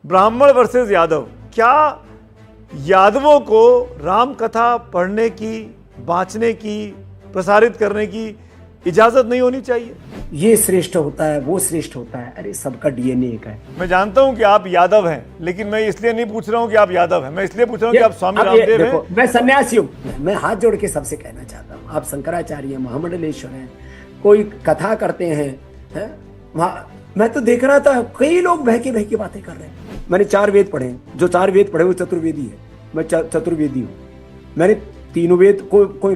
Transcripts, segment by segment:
ब्राह्मण वर्सेस यादव, क्या यादवों को राम कथा पढ़ने की, बांचने की, प्रसारित करने की इजाजत नहीं होनी चाहिए? ये श्रेष्ठ होता है, वो श्रेष्ठ होता है। अरे सबका डीएनए एक है। मैं जानता हूं कि आप यादव हैं, लेकिन मैं इसलिए नहीं पूछ रहा हूं कि आप यादव हैं, मैं इसलिए पूछ रहा हूं कि आप स्वामी रामदेव हैं। मैं सन्यासी हूँ। मैं हाथ जोड़ के सबसे कहना चाहता हूँ, आप शंकराचार्य हैं, महामंडलेश्वर हैं, कोई कथा करते हैं, मैं तो देख रहा था कई लोग बह के बातें कर रहे हैं। मैंने 4 वेद पढ़े हैं, जो 4 वेद पढ़े वो चतुर्वेदी है। मैं चतुर्वेदी हूँ। मैंने तीनों वेद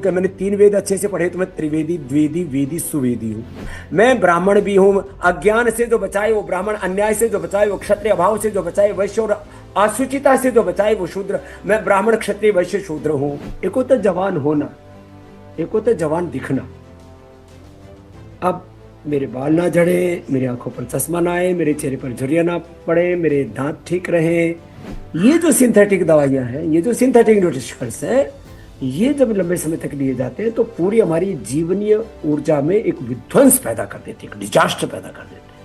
मैंने 3 वेद अच्छे से पढ़े, तो मैं त्रिवेदी, द्विवेदी, वेदी, सुवेदी हूँ। मैं ब्राह्मण भी हूँ। अज्ञान से जो बचाए वो ब्राह्मण, अन्याय से जो बचाए वो क्षत्रिय, अभाव से जो बचाए वैश्य, और असुचिता से जो बचाए वो शूद्र। मैं ब्राह्मण, क्षत्रिय, वैश्य, शूद्र हूँ। एक होता जवान होना, एक होता जवान दिखना। अब मेरे बाल ना झड़े, मेरी आंखों पर चश्मा ना आए, मेरे चेहरे पर झुर्रियां ना पड़े, मेरे दांत ठीक रहे। ये जो सिंथेटिक दवाइयां हैं, ये जो सिंथेटिक न्यूट्रिशंस हैं, ये जब लंबे समय तक लिए जाते हैं तो पूरी हमारी जीवनीय ऊर्जा में एक विध्वंस पैदा कर देते हैं, एक डिजास्टर पैदा कर देते हैं।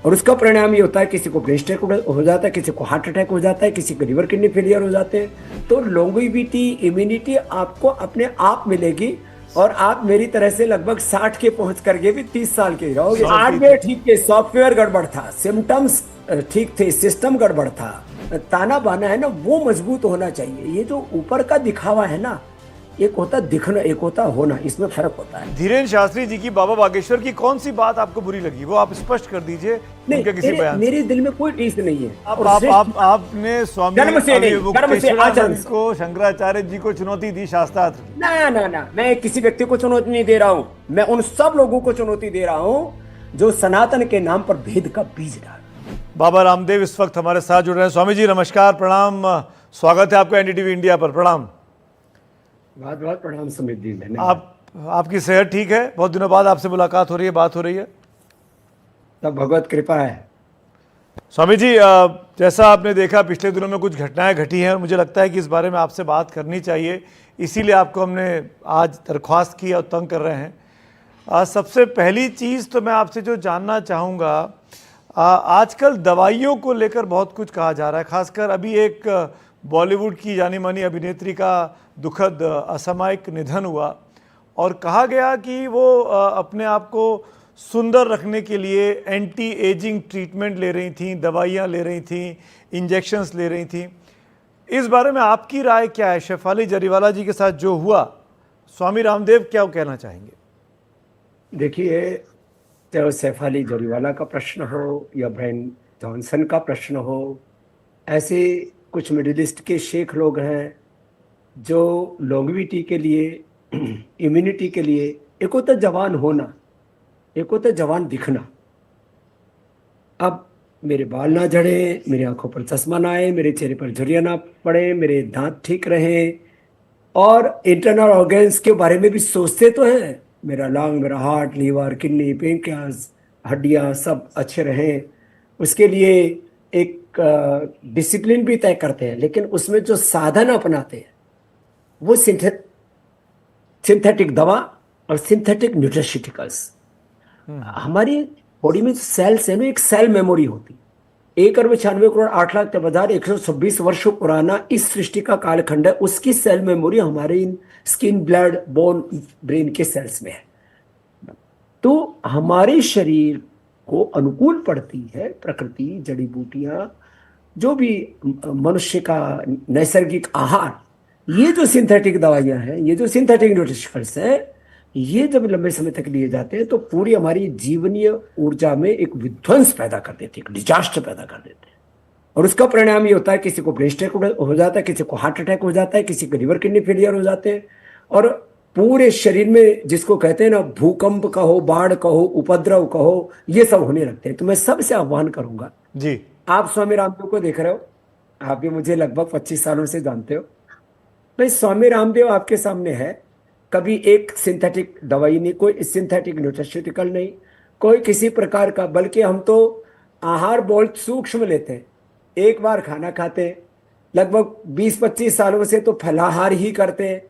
और उसका परिणाम ये होता है, किसी को ब्रेन स्ट्रोक हो जाता है, किसी को हार्ट अटैक हो जाता है, किसी को लिवर किडनी फेलियर हो जाते हैं। तो लॉन्गेविटी, इम्यूनिटी आपको अपने आप मिलेगी, और आप मेरी तरह से लगभग 60 के पहुंच करके भी 30 साल के रहोगे। हार्डवेयर ठीक है, सॉफ्टवेयर गड़बड़ था, सिम्टम्स ठीक थे, सिस्टम गड़बड़ था, ताना बाना है ना, वो मजबूत होना चाहिए। ये जो ऊपर का दिखावा है ना, एक होता दिखना, एक होता होना, इसमें फर्क होता है। धीरेन्द्र शास्त्री जी की बाबा बागेश्वर की कौन सी बात आपको बुरी लगी, वो आप स्पष्ट कर दीजिए। उनके किसी बयान मेरे दिल में कोई टीस नहीं है। आपने स्वामी अवधूतानंद को, शंकराचार्य जी को चुनौती दी शास्त्रार्थ की? ना, मैं किसी व्यक्ति को चुनौती नहीं दे रहा हूँ। मैं उन सब लोगों को चुनौती दे रहा हूँ जो सनातन के नाम पर भेद का बीज डाल। बाबा रामदेव इस वक्त हमारे साथ जुड़ रहे हैं। स्वामी जी नमस्कार, प्रणाम, स्वागत है आपको एनडीटीवी इंडिया पर। प्रणाम। बहुत बहुत प्रणाम सुमित जी। आपकी सेहत ठीक है? बहुत दिनों बाद आपसे मुलाकात हो रही है, बात हो रही है। तब भगवत कृपा है। स्वामी जी, जैसा आपने देखा पिछले दिनों में कुछ घटनाएं घटी हैं और मुझे लगता है कि इस बारे में आपसे बात करनी चाहिए, इसीलिए आपको हमने आज दरख्वास्त की और तंग कर रहे हैं। सबसे पहली चीज़ तो मैं आपसे जो जानना चाहूँगा, आजकल दवाइयों को लेकर बहुत कुछ कहा जा रहा है। खासकर अभी एक बॉलीवुड की जानी मानी अभिनेत्री का दुखद असामयिक निधन हुआ और कहा गया कि वो अपने आप को सुंदर रखने के लिए एंटी एजिंग ट्रीटमेंट ले रही थी, दवाइयाँ ले रही थी, इंजेक्शंस ले रही थी। इस बारे में आपकी राय क्या है? शेफाली जरीवाला जी के साथ जो हुआ, स्वामी रामदेव क्या कहना चाहेंगे? देखिए, चाहे शेफाली जरीवाला का प्रश्न हो या ब्रायन जॉनसन का प्रश्न हो, ऐसे कुछ मिडिल ईस्ट के शेख लोग हैं जो लॉन्गेविटी के लिए, इम्यूनिटी के लिए, एक होता जवान होना, एक होता जवान दिखना। अब मेरे बाल ना झड़े, मेरी आंखों पर चश्मा ना आए, मेरे चेहरे पर झुर्रियां ना पड़े, मेरे दांत ठीक रहे, और इंटरनल ऑर्गन्स के बारे में भी सोचते तो हैं, मेरा लंग, मेरा हार्ट, लीवर, किडनी, पेनक्रियास, हड्डियां सब अच्छे रहें। उसके लिए एक डिसिप्लिन भी तय करते हैं, लेकिन उसमें जो साधन अपनाते हैं वो सिंथेटिक दवा और सिंथेटिक न्यूट्रास्यूटिकल्स। हमारी बॉडी में सेल्स है ना, एक सेल मेमोरी होती है। 1,96,08,13,126 वर्षों पुराना इस सृष्टि का कालखंड है, उसकी सेल मेमोरी हमारे इन स्किन, ब्लड, बोन, ब्रेन के सेल्स में है। तो हमारे शरीर को अनुकूल पड़ती है प्रकृति, जड़ी बूटियां, जो भी मनुष्य का नैसर्गिक आहार। ये जो सिंथेटिक दवाइयां हैं, ये जो सिंथेटिक न्यूट्रिशंस हैं, ये जब लंबे समय तक लिए जाते हैं तो पूरी हमारी जीवनीय ऊर्जा में एक विध्वंस पैदा कर देते हैं, एक डिजास्टर पैदा कर देते हैं। और उसका परिणाम ये होता है, किसी को ब्रेन स्ट्रोक हो जाता है, किसी को हार्ट अटैक हो जाता है, किसी को लिवर किडनी फेलियर हो जाते हैं। और पूरे शरीर में, जिसको कहते हैं ना, भूकंप कहो, बाढ़ कहो, उपद्रव कहो, ये सब होने लगते हैं। तो मैं सबसे आह्वान करूंगा जी, आप स्वामी रामदेव को देख रहे हो, आप भी मुझे लगभग 25 सालों से जानते हो। भाई, स्वामी रामदेव आपके सामने है, कभी एक सिंथेटिक दवाई नहीं, कोई सिंथेटिक न्यूट्रास्यूटिकल नहीं, कोई किसी प्रकार का, बल्कि हम तो आहार बहुत सूक्ष्म लेते हैं। एक बार खाना खाते हैं, लगभग 20-25 सालों से तो फलाहार ही करते हैं।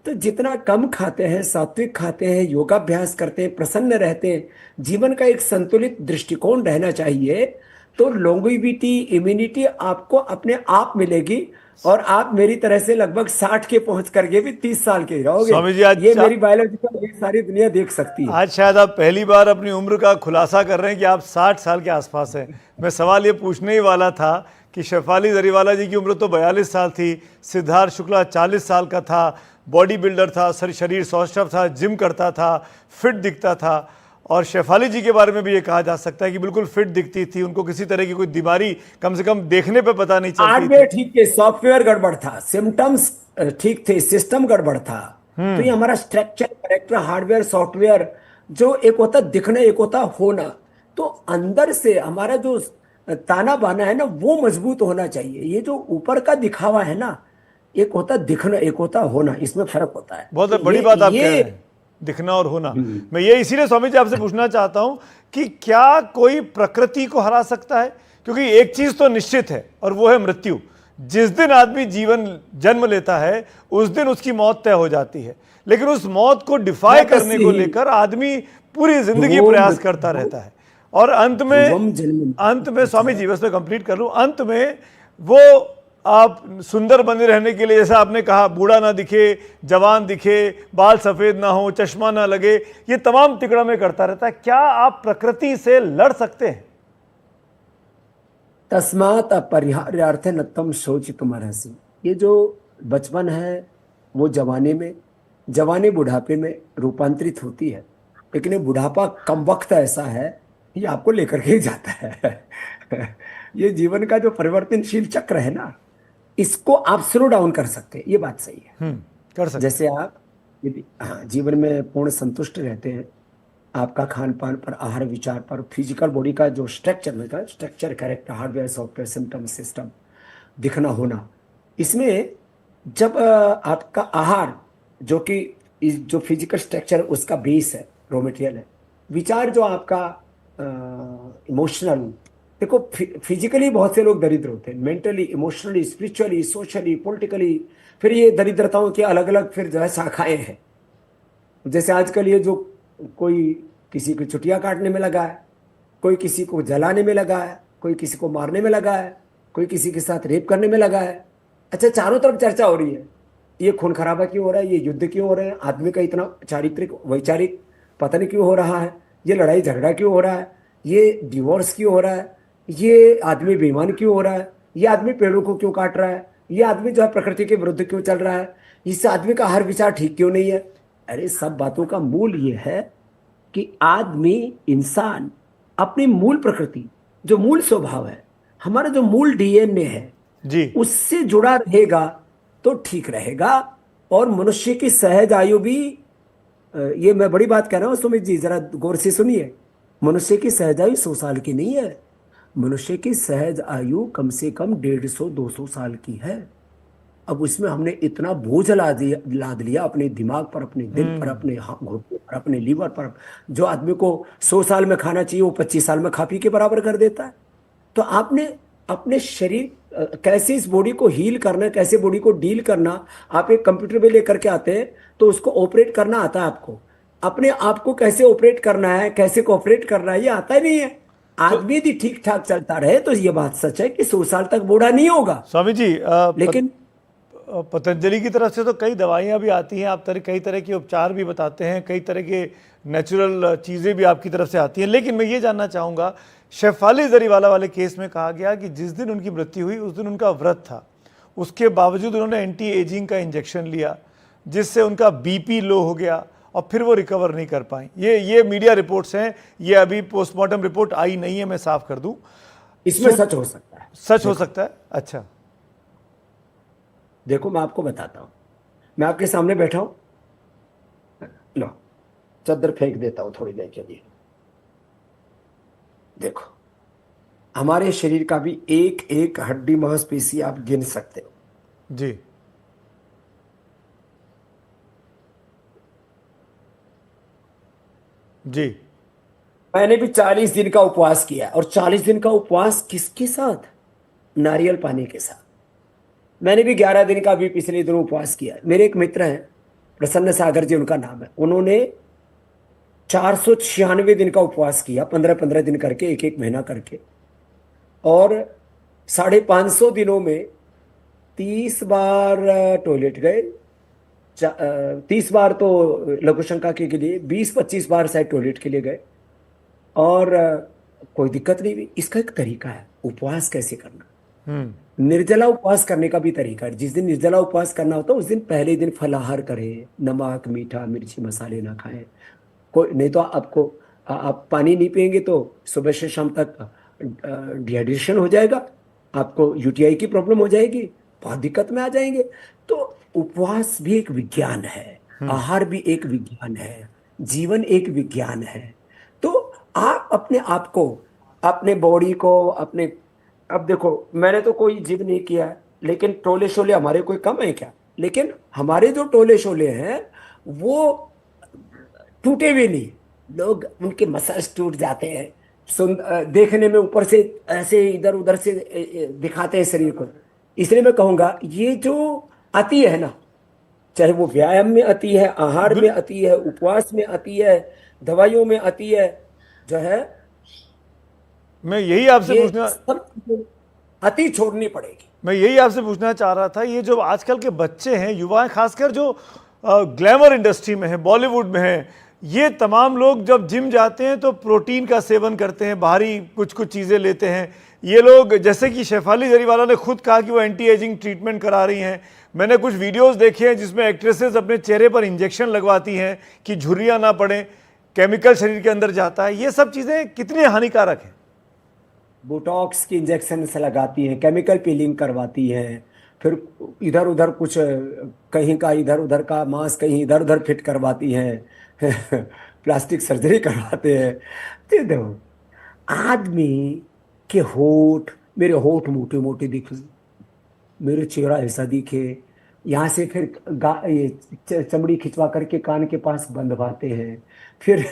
तो जितना कम खाते हैं, सात्विक खाते हैं, योगाभ्यास करते हैं, प्रसन्न रहते हैं, जीवन का एक संतुलित दृष्टिकोण रहना चाहिए, तो लॉन्गेविटी, इम्यूनिटी आपको अपने आप मिलेगी, और आप मेरी तरह से लगभग 60 के पहुंच करके भी 30 साल के ही स्वामी जी, रहोगे। ये मेरी बायोलॉजिकल ये सारी दुनिया देख सकती है। आज शायद आप पहली बार अपनी उम्र का खुलासा कर रहे हैं कि आप 60 साल के आसपास हैं। मैं सवाल ये पूछने ही वाला था कि शेफाली जरीवाला जी की उम्र तो 42 साल थी, सिद्धार्थ शुक्ला 40 साल का था, बॉडी बिल्डर था, शरीर सौष्ठव था, जिम करता था, फिट दिखता था। और शेफाली जी के बारे में भी ये कहा जा सकता है कि बिल्कुल फिट दिखती थी, उनको किसी तरह की कोई बीमारी कम से कम देखने पे पता नहीं चलती हार्डवेयर ठीक थे, सॉफ्टवेयर गड़बड़ था, सिम्टम्स ठीक थे, सिस्टम गड़बड़ था। तो ये हमारा स्ट्रक्चर, कैरेक्टर, हार्डवेयर, सॉफ्टवेयर, जो एक होता दिखना, एक होता होना। तो अंदर से हमारा जो ताना बाना है ना, वो मजबूत होना चाहिए। ये जो ऊपर का दिखावा है ना, एक होता दिखना, एक होता होना, इसमें फर्क होता है। बहुत तो बड़ी बात आप कह रहे हैं, दिखना और होना। मैं ये इसीलिए स्वामी जी आपसे पूछना चाहता हूं कि क्या कोई प्रकृति को हरा सकता है? क्योंकि एक चीज तो निश्चित है और वो है मृत्यु। जिस दिन आदमी जीवन जन्म लेता है उस दिन उसकी मौत तय हो जाती है, लेकिन उस मौत को डिफाई करने को लेकर आदमी पूरी जिंदगी प्रयास करता रहता है। और अंत में स्वामी जी, बस मैं कंप्लीट कर लूं, अंत में वो आप सुंदर बने रहने के लिए, जैसा आपने कहा, बूढ़ा ना दिखे, जवान दिखे, बाल सफेद ना हो, चश्मा ना लगे, ये तमाम तिकड़ा में करता रहता है। क्या आप प्रकृति से लड़ सकते हैं? तस्मात् अपरिहार्यार्थे नत्वं शोचितुमर्हसि। ये जो बचपन है वो जवानी में, जवानी बुढ़ापे में रूपांतरित होती है, लेकिन ये बुढ़ापा कम वक्त ऐसा है, ये आपको लेकर के ही जाता है। ये जीवन का जो परिवर्तनशील चक्र है ना, इसको आप स्लो डाउन कर सकते हैं, ये बात सही है। कर सकते। जैसे आप यदि जीवन में पूर्ण संतुष्ट रहते हैं, आपका खान पान पर, आहार विचार पर, फिजिकल बॉडी का जो स्ट्रक्चर होता है, structure, character, hardware, software, symptom, system, दिखना, होना, इसमें जब आपका आहार, जो कि जो फिजिकल स्ट्रक्चर उसका बेस है, रॉ मटेरियल है, विचार जो आपका इमोशनल, देखो फिजिकली बहुत से लोग दरिद्र होते हैं, mentally, emotionally, spiritually, socially, politically, फिर ये दरिद्रताओं की अलग अलग फिर जो है शाखाएं हैं। जैसे आजकल ये जो कोई किसी को छुट्टियां काटने में लगा है, कोई किसी को जलाने में लगा है, कोई किसी को मारने में लगा है, कोई किसी के साथ रेप करने में लगा है। अच्छा, चारों तरफ चर्चा हो रही है, ये खून खराबा क्यों हो रहा है, ये युद्ध क्यों हो रहे हैं, आदमी का इतना चारित्रिक वैचारिक पतन क्यों हो रहा है, ये लड़ाई झगड़ा क्यों हो रहा है, ये डिवोर्स क्यों हो रहा है, ये आदमी बेईमान क्यों हो रहा है, ये आदमी पेड़ों को क्यों काट रहा है, ये आदमी जो है प्रकृति के विरुद्ध क्यों चल रहा है, इस आदमी का हर विचार ठीक क्यों नहीं है। अरे सब बातों का मूल ये है कि आदमी, इंसान अपनी मूल प्रकृति, जो मूल स्वभाव है, हमारा जो मूल डीएनए है जी, उससे जुड़ा रहेगा तो ठीक रहेगा। और मनुष्य की सहज आयु भी, ये मैं बड़ी बात कह रहा हूं सुमित जी, जरा गौर से सुनिए, मनुष्य की सहज आयु 100 साल की नहीं है, मनुष्य की सहज आयु कम से कम 150-200 साल की है। अब उसमें हमने इतना बोझ लाद लिया अपने दिमाग पर, अपने दिल पर, अपने घुटनों पर, अपने लीवर पर। जो आदमी को 100 साल में खाना चाहिए वो 25 साल में खा पी के बराबर कर देता है। तो आपने अपने शरीर, कैसे इस बॉडी को हील करना, कैसे बॉडी को डील करना, आप एक कंप्यूटर में लेकर के आते हैं तो उसको ऑपरेट करना आता है आपको, अपने आप को कैसे ऑपरेट करना है, कैसे कोऑपरेट करना है, ये आता ही नहीं है। आदमी यदि ठीक ठाक चलता रहे तो ये बात सच है कि 100 साल तक बूढ़ा नहीं होगा। स्वामी जी, लेकिन पतंजलि की तरफ से तो कई दवाइयाँ भी आती हैं, आप कई तरह के उपचार भी बताते हैं, कई तरह के नेचुरल चीज़ें भी आपकी तरफ से आती हैं। लेकिन मैं ये जानना चाहूँगा, शेफाली जरीवाला वाले केस में कहा गया कि जिस दिन उनकी मृत्यु हुई उस दिन उनका व्रत था, उसके बावजूद उन्होंने एंटी एजिंग का इंजेक्शन लिया जिससे उनका बीपी लो हो गया और फिर वो रिकवर नहीं कर पाई। ये मीडिया रिपोर्ट्स हैं, ये अभी पोस्टमार्टम रिपोर्ट आई नहीं है, मैं साफ कर दूं। इसमें सच हो सकता है, सच हो सकता है। अच्छा, देखो मैं आपको बताता हूं, मैं आपके सामने बैठा हूं, लो चादर फेंक देता हूं थोड़ी देर के लिए। देखो, हमारे शरीर का भी एक एक हड्डी मांसपेशी आप गिन सकते हो जी। जी, मैंने भी 40 दिन का उपवास किया, और 40 दिन का उपवास किसके साथ? नारियल पानी के साथ। मैंने भी 11 दिन का भी पिछले दिनों उपवास किया। मेरे एक मित्र हैं, प्रसन्न सागर जी उनका नाम है, उन्होंने 496 दिन का उपवास किया, 15-15 दिन करके, एक एक महीना करके। और 550 दिनों में 30 बार टॉयलेट गए, 30 बार तो लघु शंका के लिए, 20-25 बार शायद टॉयलेट के लिए गए, और कोई दिक्कत नहीं हुई। इसका एक तरीका है उपवास कैसे करना। निर्जला उपवास करने का भी तरीका है। जिस दिन निर्जला उपवास करना होता है उस दिन पहले दिन फलाहार करें, नमक मीठा मिर्ची मसाले ना खाएं। कोई नहीं तो आपको आप पानी नहीं पिएंगे तो सुबह से शाम तक डिहाइड्रेशन हो जाएगा, आपको यूटीआई की प्रॉब्लम हो जाएगी, बहुत दिक्कत में आ जाएंगे। तो उपवास भी एक विज्ञान है, आहार भी एक विज्ञान है, जीवन एक विज्ञान है। तो आप अपने आप को, अपने बॉडी को, अपने, अब देखो मैंने तो कोई जिद नहीं किया है, लेकिन टोले शोले हमारे कोई कम है क्या? लेकिन हमारे जो टोले शोले हैं वो टूटे भी नहीं। लोग उनके मसल्स टूट जाते हैं, देखने में ऊपर से ऐसे इधर उधर से दिखाते हैं शरीर को। इसलिए मैं कहूंगा ये जो अति है ना, चाहे वो व्यायाम में अति है, आहार में अति है, उपवास में अति है, दवाइयों में अति है, जो है मैं यही आपसे ये पूछना सब अति छोड़नी पड़ेगी। मैं यही आपसे पूछना चाह रहा था, ये जो आजकल के बच्चे हैं, युवा हैं, खासकर जो ग्लैमर इंडस्ट्री में है, बॉलीवुड में है, ये तमाम लोग जब जिम जाते हैं तो प्रोटीन का सेवन करते हैं, बाहरी कुछ कुछ चीज़ें लेते हैं। ये लोग, जैसे कि शेफाली जरीवाला ने खुद कहा कि वो एंटी एजिंग ट्रीटमेंट करा रही हैं। मैंने कुछ वीडियोस देखे हैं जिसमें एक्ट्रेसेस अपने चेहरे पर इंजेक्शन लगवाती हैं कि झुर्रियाँ ना पड़ें, केमिकल शरीर के अंदर जाता है। ये सब चीज़ें कितनी हानिकारक हैं? बोटॉक्स की इंजेक्शन से लगाती हैं, केमिकल पीलिंग करवाती हैं, फिर इधर उधर कुछ कहीं का इधर उधर का मांस कहीं इधर उधर फिट करवाती हैं प्लास्टिक सर्जरी करवाते हैं। तो देखो, आदमी के होठ, मेरे होठ मोटे मोटे दिखे, मेरे चेहरा ऐसा दिखे, यहाँ से फिर ये चमड़ी खिंचवा करके कान के पास बंधवाते हैं, फिर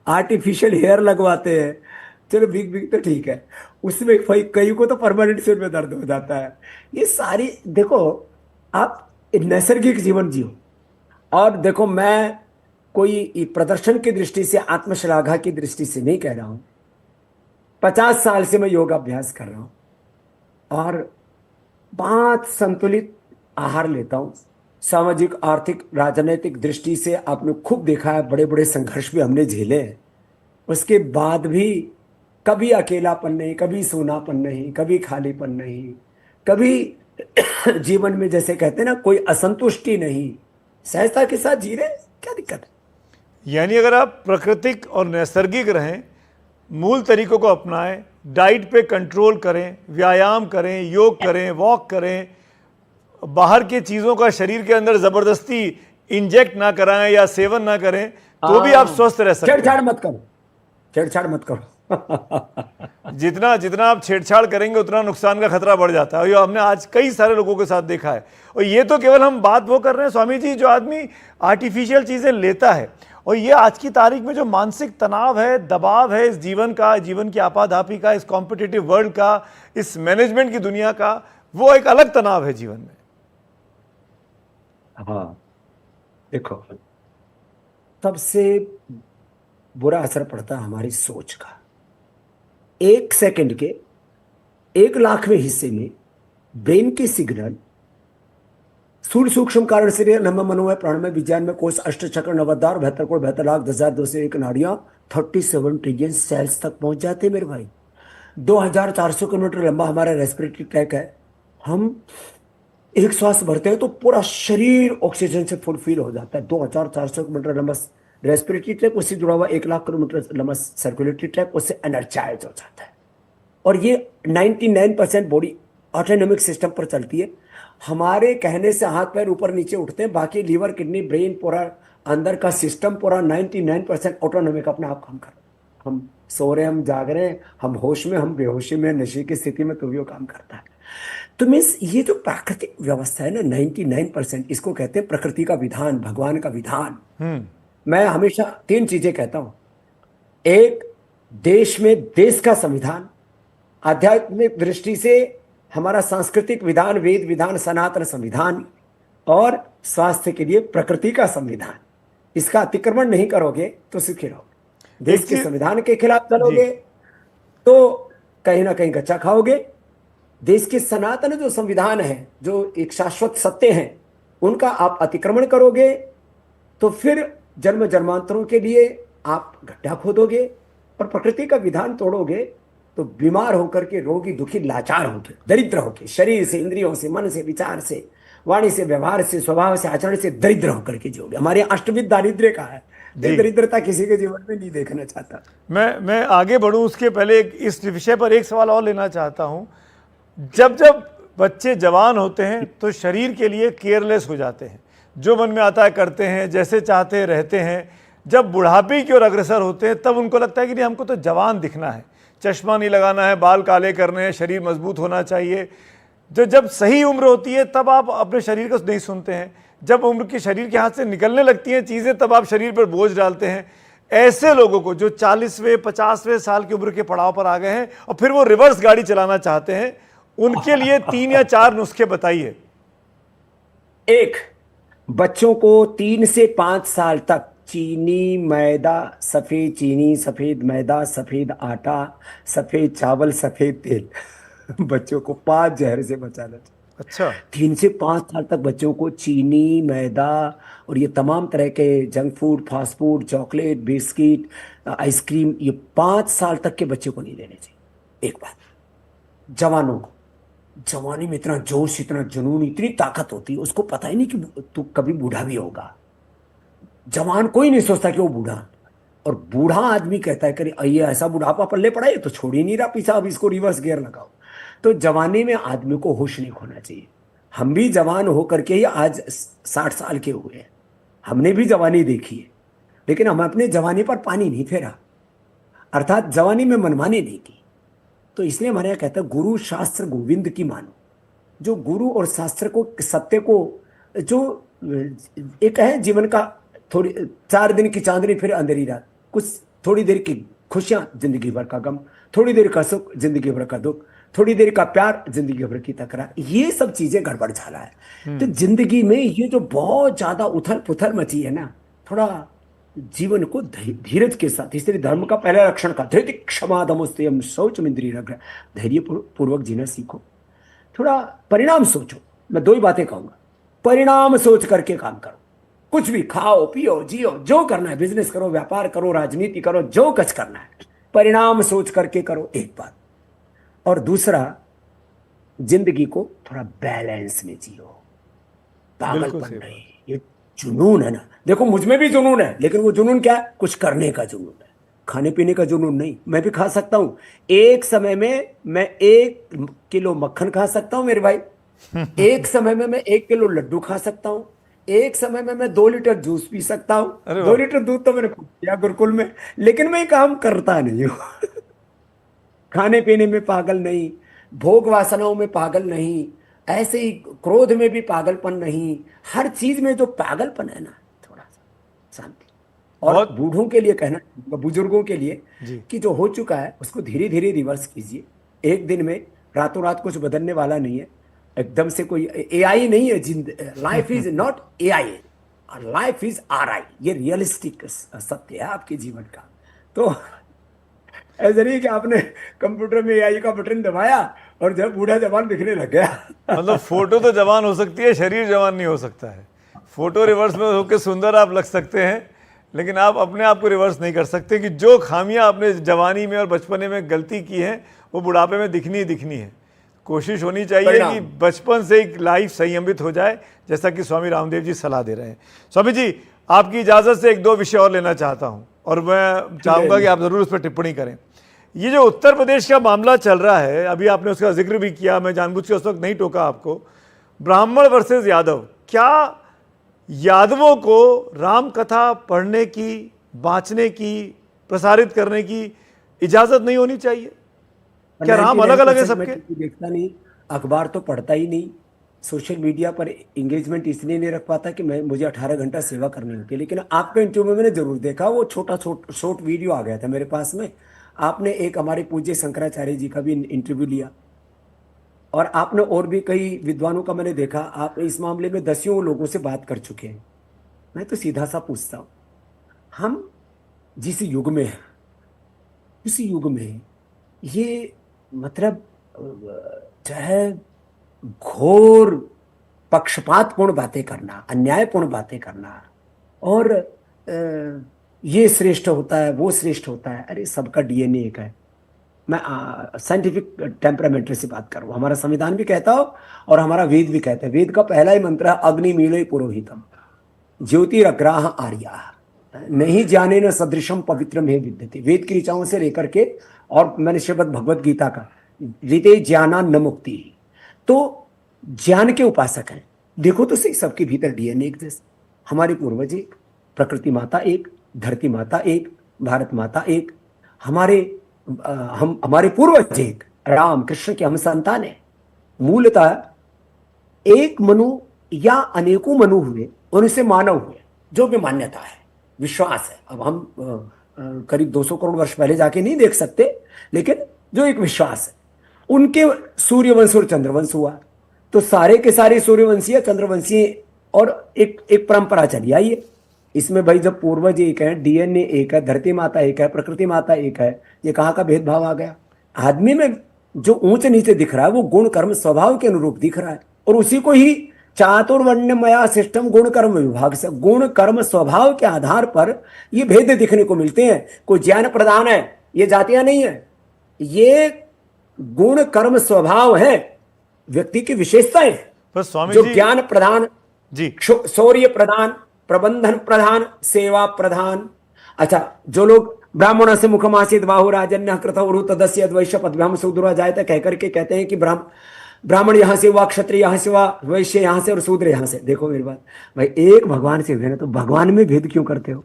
आर्टिफिशियल हेयर लगवाते हैं। चलो बिग बिग तो ठीक है, उसमें कई को तो परमानेंट सिर में दर्द हो जाता है। ये सारी देखो, आप नैसर्गिक जीवन जियो। और देखो, मैं कोई प्रदर्शन की दृष्टि से, आत्मश्लाघा की दृष्टि से नहीं कह रहा हूं। 50 साल से मैं योगा अभ्यास कर रहा हूं और बहुत संतुलित आहार लेता हूं। सामाजिक आर्थिक राजनीतिक दृष्टि से आपने खूब देखा है, बड़े बड़े संघर्ष भी हमने झेले हैं। उसके बाद भी कभी अकेलापन नहीं, कभी सोनापन नहीं, कभी खालीपन नहीं, कभी जीवन में जैसे कहते हैं ना, कोई असंतुष्टि नहीं, सहजता के साथ जी रहे। क्या दिक्कत है? यानी अगर आप प्राकृतिक और नैसर्गिक रहें, मूल तरीकों को अपनाएं, डाइट पे कंट्रोल करें, व्यायाम करें, योग करें, वॉक करें, बाहर की चीज़ों का शरीर के अंदर ज़बरदस्ती इंजेक्ट ना कराएं या सेवन ना करें, तो भी आप स्वस्थ रह सकते हैं। छेड़छाड़ मत करो, छेड़छाड़ मत करो जितना जितना आप छेड़छाड़ करेंगे उतना नुकसान का खतरा बढ़ जाता है। और ये हमने आज कई सारे लोगों के साथ देखा है। और ये तो केवल हम बात वो कर रहे हैं स्वामी जी, जो आदमी आर्टिफिशियल चीज़ें लेता है, और ये आज की तारीख में जो मानसिक तनाव है, दबाव है इस जीवन का, जीवन की आपाधापी का, इस कॉम्पिटिटिव वर्ल्ड का, इस मैनेजमेंट की दुनिया का, वो एक अलग तनाव है जीवन में। हाँ देखो, सबसे बुरा असर पड़ता है हमारी सोच का। 1 सेकंड के 1,00,000वें हिस्से में ब्रेन के सिग्नल स्थूल सूक्ष्म कारण शरीर नम मनोमय प्राणमय विज्ञान में कोष अष्टचक्र नवद्वार 72 कोण 72,10,201 नाड़ियां 37 ट्रिलियन सेल्स तक पहुंच जाते हैं मेरे भाई। 2,400 किलोमीटर लंबा हमारा रेस्पिरेटरी ट्रैक है। हम एक श्वास भरते हैं तो पूरा शरीर ऑक्सीजन से फुलफिल हो जाता है। 2,400 किलोमीटर लंबा रेस्पिरेटरी ट्रैक, उससे जुड़ा हुआ 1,00,000 किलोमीटर लंबा सर्कुलेटरी ट्रैक, उससे एनर्जाइज हो जाता है। और ये 99% बॉडी ऑटोनॉमिक सिस्टम पर चलती है। हमारे कहने से हाथ पैर ऊपर नीचे उठते हैं, बाकी लीवर किडनी ब्रेन पूरा अंदर का सिस्टम पूरा 99% ऑटोनॉमिक अपने आप काम कर रहा है। हम सो रहे हैं, हम जाग रहे हैं, हम होश में, हम बेहोशी में, नशे की स्थिति में, तो भी वो काम करता है। तो मीन्स ये जो प्राकृतिक व्यवस्था है ना, 99%, इसको कहते हैं प्रकृति का विधान, भगवान का विधान। मैं हमेशा 3 चीजें कहता हूं। एक, देश में देश का संविधान, आध्यात्मिक दृष्टि से हमारा सांस्कृतिक विधान, वेद विधान, सनातन संविधान, और स्वास्थ्य के लिए प्रकृति का संविधान। इसका अतिक्रमण नहीं करोगे तो सुखी रहोगे। देश एक के चीज संविधान के खिलाफ जी चलोगे तो कहीं ना कहीं गच्चा खाओगे। देश के सनातन जो संविधान है, जो एक शाश्वत सत्य है, उनका आप अतिक्रमण करोगे तो फिर जन्म जन्मांतरों के लिए आप गड्ढा खोदोगे। और प्रकृति का विधान तोड़ोगे तो बीमार होकर के, रोगी दुखी लाचार होके, दरिद्र होके, शरीर से, इंद्रियों से, मन से, विचार से, वाणी से, व्यवहार से, स्वभाव से, आचरण से दरिद्र होकर के जियोगे। हमारे यहाँ अष्टविध दारिद्र्य का है। तो ये जी दरिद्रता किसी के जीवन में नहीं देखना चाहता। मैं आगे बढ़ूं उसके पहले इस विषय पर एक सवाल और लेना चाहता हूं। जब जब बच्चे जवान होते हैं तो शरीर के लिए केयरलेस हो जाते हैं, जो मन में आता है करते हैं, जैसे चाहते हैं रहते हैं। जब बुढ़ापे की ओर अग्रसर होते हैं तब उनको लगता है कि नहीं, हमको तो जवान दिखना है, चश्मा नहीं लगाना है, बाल काले करने हैं, शरीर मजबूत होना चाहिए। जब सही उम्र होती है तब आप अपने शरीर को नहीं सुनते हैं। जब उम्र की शरीर के हाथ से निकलने लगती हैं चीज़ें तब आप शरीर पर बोझ डालते हैं। ऐसे लोगों को जो 40वें 50वें साल की उम्र के पड़ाव पर आ गए हैं और फिर वो रिवर्स गाड़ी चलाना चाहते हैं, उनके लिए 3 या 4 नुस्खे बताइए। एक, बच्चों को 3 से 5 साल तक चीनी, मैदा, सफेद चीनी, सफेद मैदा, सफेद आटा, सफेद चावल, सफेद तेल बच्चों को 5 जहर से बचाना चाहिए। अच्छा 3 से 5 साल तक बच्चों को चीनी, मैदा और ये तमाम तरह के junk food, fast food, chocolate, biscuit, ice cream, ये 5 साल तक के बच्चे को नहीं देने चाहिए। एक बात। जवानों को, जवानी में इतना जोश, इतना जुनून, इतनी ताकत होती है, उसको पता ही नहीं कि तू कभी बूढ़ा भी होगा। जवान कोई नहीं सोचता कि वो बूढ़ा, और बूढ़ा आदमी कहता है कि ये ऐसा बुढ़ापा पल्ले पड़ा है तो छोड़ ही नहीं रहा पीछा, अब इसको रिवर्स गियर लगाओ। तो जवानी में आदमी को होश नहीं खोना चाहिए। हम भी जवान होकर के ही आज 60 साल के हुए हैं, हमने भी जवानी देखी है, लेकिन हम अपने जवानी पर पानी नहीं फेरा, अर्थात जवानी में मनमानी नहीं की। तो इसलिए हमारे यहाँ कहता है गुरु शास्त्र गोविंद की मानो। जो गुरु और शास्त्र को, सत्य को, जो एक है जीवन का, थोड़ी 4 दिन की चांदनी फिर अंधेरी रात, कुछ थोड़ी देर की खुशियां, जिंदगी भर का गम, थोड़ी देर का सुख, जिंदगी भर का दुख, थोड़ी देर का प्यार, जिंदगी भर की तकरार, ये सब चीजें गड़बड़ झाला है। तो जिंदगी में ये जो बहुत ज्यादा उथल पुथल मची है ना, थोड़ा जीवन को धीरज के साथ, इसलिए धर्म का पहला लक्षण का धैर्य क्षमा दमोस्तयम शौचम इंद्रिय निग्रह, धैर्य पूर्वक जीना सीखो। थोड़ा परिणाम सोचो। मैं 2 ही बातें कहूंगा, परिणाम सोच करके काम करो। कुछ भी खाओ, पियो, जियो, जो करना है, बिजनेस करो, व्यापार करो, राजनीति करो, जो कुछ करना है परिणाम सोच करके करो, एक बात। और दूसरा, जिंदगी को थोड़ा बैलेंस में जियो, बिल्कुल पागलपन सही नहीं। बात। ये जुनून है ना, देखो मुझ में भी जुनून है, लेकिन वो जुनून क्या है? कुछ करने का जुनून है, खाने पीने का जुनून नहीं। मैं भी खा सकता हूं, एक समय में मैं 1 किलो मक्खन खा सकता हूं मेरे भाई, एक समय में मैं 1 किलो लड्डू खा सकता हूं, एक समय में मैं 2 लीटर जूस पी सकता हूं। अरे 2 वाह, लीटर दूध तो मैंने खूब पिया गुरुकुल में, लेकिन मैं ये काम करता नहीं हूं खाने पीने में पागल नहीं, भोग वासनाओं में पागल नहीं, ऐसे ही क्रोध में भी पागलपन नहीं। हर चीज में जो पागलपन है ना, थोड़ा सा शांति। और बहुत बूढ़ों के लिए कहना, बुजुर्गों के लिए, जी कि जो हो चुका है उसको धीरे धीरे रिवर्स कीजिए। एक दिन में, रातों रात कुछ बदलने वाला नहीं है। एकदम से कोई एआई नहीं है। Life is not AI, life is RI. ये रियलिस्टिक सत्य है आपके जीवन का। तो ऐसा नहीं कि आपने कंप्यूटर में एआई का बटन दबाया और जब बूढ़ा जवान दिखने लग गया मतलब फोटो तो जवान हो सकती है, शरीर जवान नहीं हो सकता है। फोटो रिवर्स में होकर सुंदर आप लग सकते हैं, लेकिन आप अपने आप को रिवर्स नहीं कर सकते कि जो खामियां आपने जवानी में और बचपने में गलती की हैं वो बुढ़ापे में दिखनी ही दिखनी है। कोशिश होनी चाहिए कि बचपन से एक लाइफ संयमित हो जाए, जैसा कि स्वामी रामदेव जी सलाह दे रहे हैं। स्वामी जी, आपकी इजाज़त से 1-2 विषय और लेना चाहता हूँ और मैं चाहूँगा कि आप ज़रूर उस पर टिप्पणी करें। ये जो उत्तर प्रदेश का मामला चल रहा है, अभी आपने उसका जिक्र भी किया, मैं जानबूझ के उस वक्त नहीं टोका आपको, ब्राह्मण वर्सेस यादव। क्या यादवों को राम कथा पढ़ने की, बाँचने की, प्रसारित करने की इजाज़त नहीं होनी चाहिए? क्या राम अलग अलग है सबके? देखता नहीं, अखबार तो पढ़ता ही नहीं, सोशल मीडिया पर एंगेजमेंट इसलिए नहीं रख पाता कि मुझे 18 घंटा सेवा करनी होती है। लेकिन आपका इंटरव्यू में मैंने जरूर देखा, वो शॉर्ट वीडियो आ गया था मेरे पास में। आपने एक हमारे पूज्य शंकराचार्य जी का भी इंटरव्यू लिया, और आपने और भी कई विद्वानों का मैंने देखा। आप इस मामले में दसियों लोगों से बात कर चुके हैं। मैं तो सीधा सा पूछता हूं, हम जिस युग में हैं, उस युग में ये मतलब जो है घोर पक्षपातपूर्ण बातें करना, अन्यायपूर्ण बातें करना, और ये श्रेष्ठ होता है, वो श्रेष्ठ होता है। अरे सबका डीएनए एक है। मैं साइंटिफिक टेम्परामेंट से बात करूं, हमारा संविधान भी कहता हो और हमारा वेद भी कहता है। वेद का पहला ही मंत्र है अग्निमीळे पुरोहितम ज्योतिरग्राह आर्या नहीं जाने न सदृशम पवित्रम हे विद्यते। वेद की ऋचाओं से लेकर के, और मैंने श्रीमद् भगवत गीता का ऋते ज्ञाना न मुक्ति, तो ज्ञान के उपासक हैं। देखो तो सही, सबके भीतर डीएनए एक जैसे। हमारे पूर्वज एक, प्रकृति माता एक, धरती माता एक, भारत माता एक, हमारे पूर्वज एक, राम कृष्ण के हम संतान है। मूलतः एक मनु या अनेकों मनु हुए, उनसे मानव हुए, जो भी मान्यता है, विश्वास है। अब हम करीब 200 करोड़ वर्ष पहले जाके नहीं देख सकते, लेकिन जो एक विश्वास है, उनके सूर्यवंश और चंद्रवंश हुआ, तो सारे के सारे सूर्यवंशीय चंद्रवंशीय, और एक परंपरा चली आई है। इसमें भाई जब पूर्वज एक है, डीएनए एक है, धरती माता एक है, प्रकृति माता एक है, ये कहाँ का भेदभाव आ गया? आदमी में जो ऊंच नीचे दिख रहा है वो गुण कर्म स्वभाव के अनुरूप दिख रहा है, और उसी को ही चातुर्वर्ण्यमया सिस्टम गुण कर्म विभाग से, गुण कर्म स्वभाव के आधार पर ये भेद दिखने को मिलते हैं। कोई ज्ञान प्रधान है, ये जातियां नहीं है, ये गुण कर्म स्वभाव है, व्यक्ति की विशेषताएं। पर स्वामी जो जी ज्ञान प्रधान जी, शौर्य प्रधान, प्रबंधन प्रधान, सेवा प्रधान। अच्छा, जो लोग ब्राह्मण से मुखमासित बाहुराजन्य कृतवरु तदस्य अद्वैश्य पदभ्याम शूद्र जायते कह करके कहते हैं कि ब्राह्मण यहां से हुआ, क्षत्रिय यहां से हुआ, वैश्य यहां से और शूद्र यहां से। देखो मेरी बात भाई, एक भगवान से हुए ना, तो भगवान में भेद क्यों करते हो?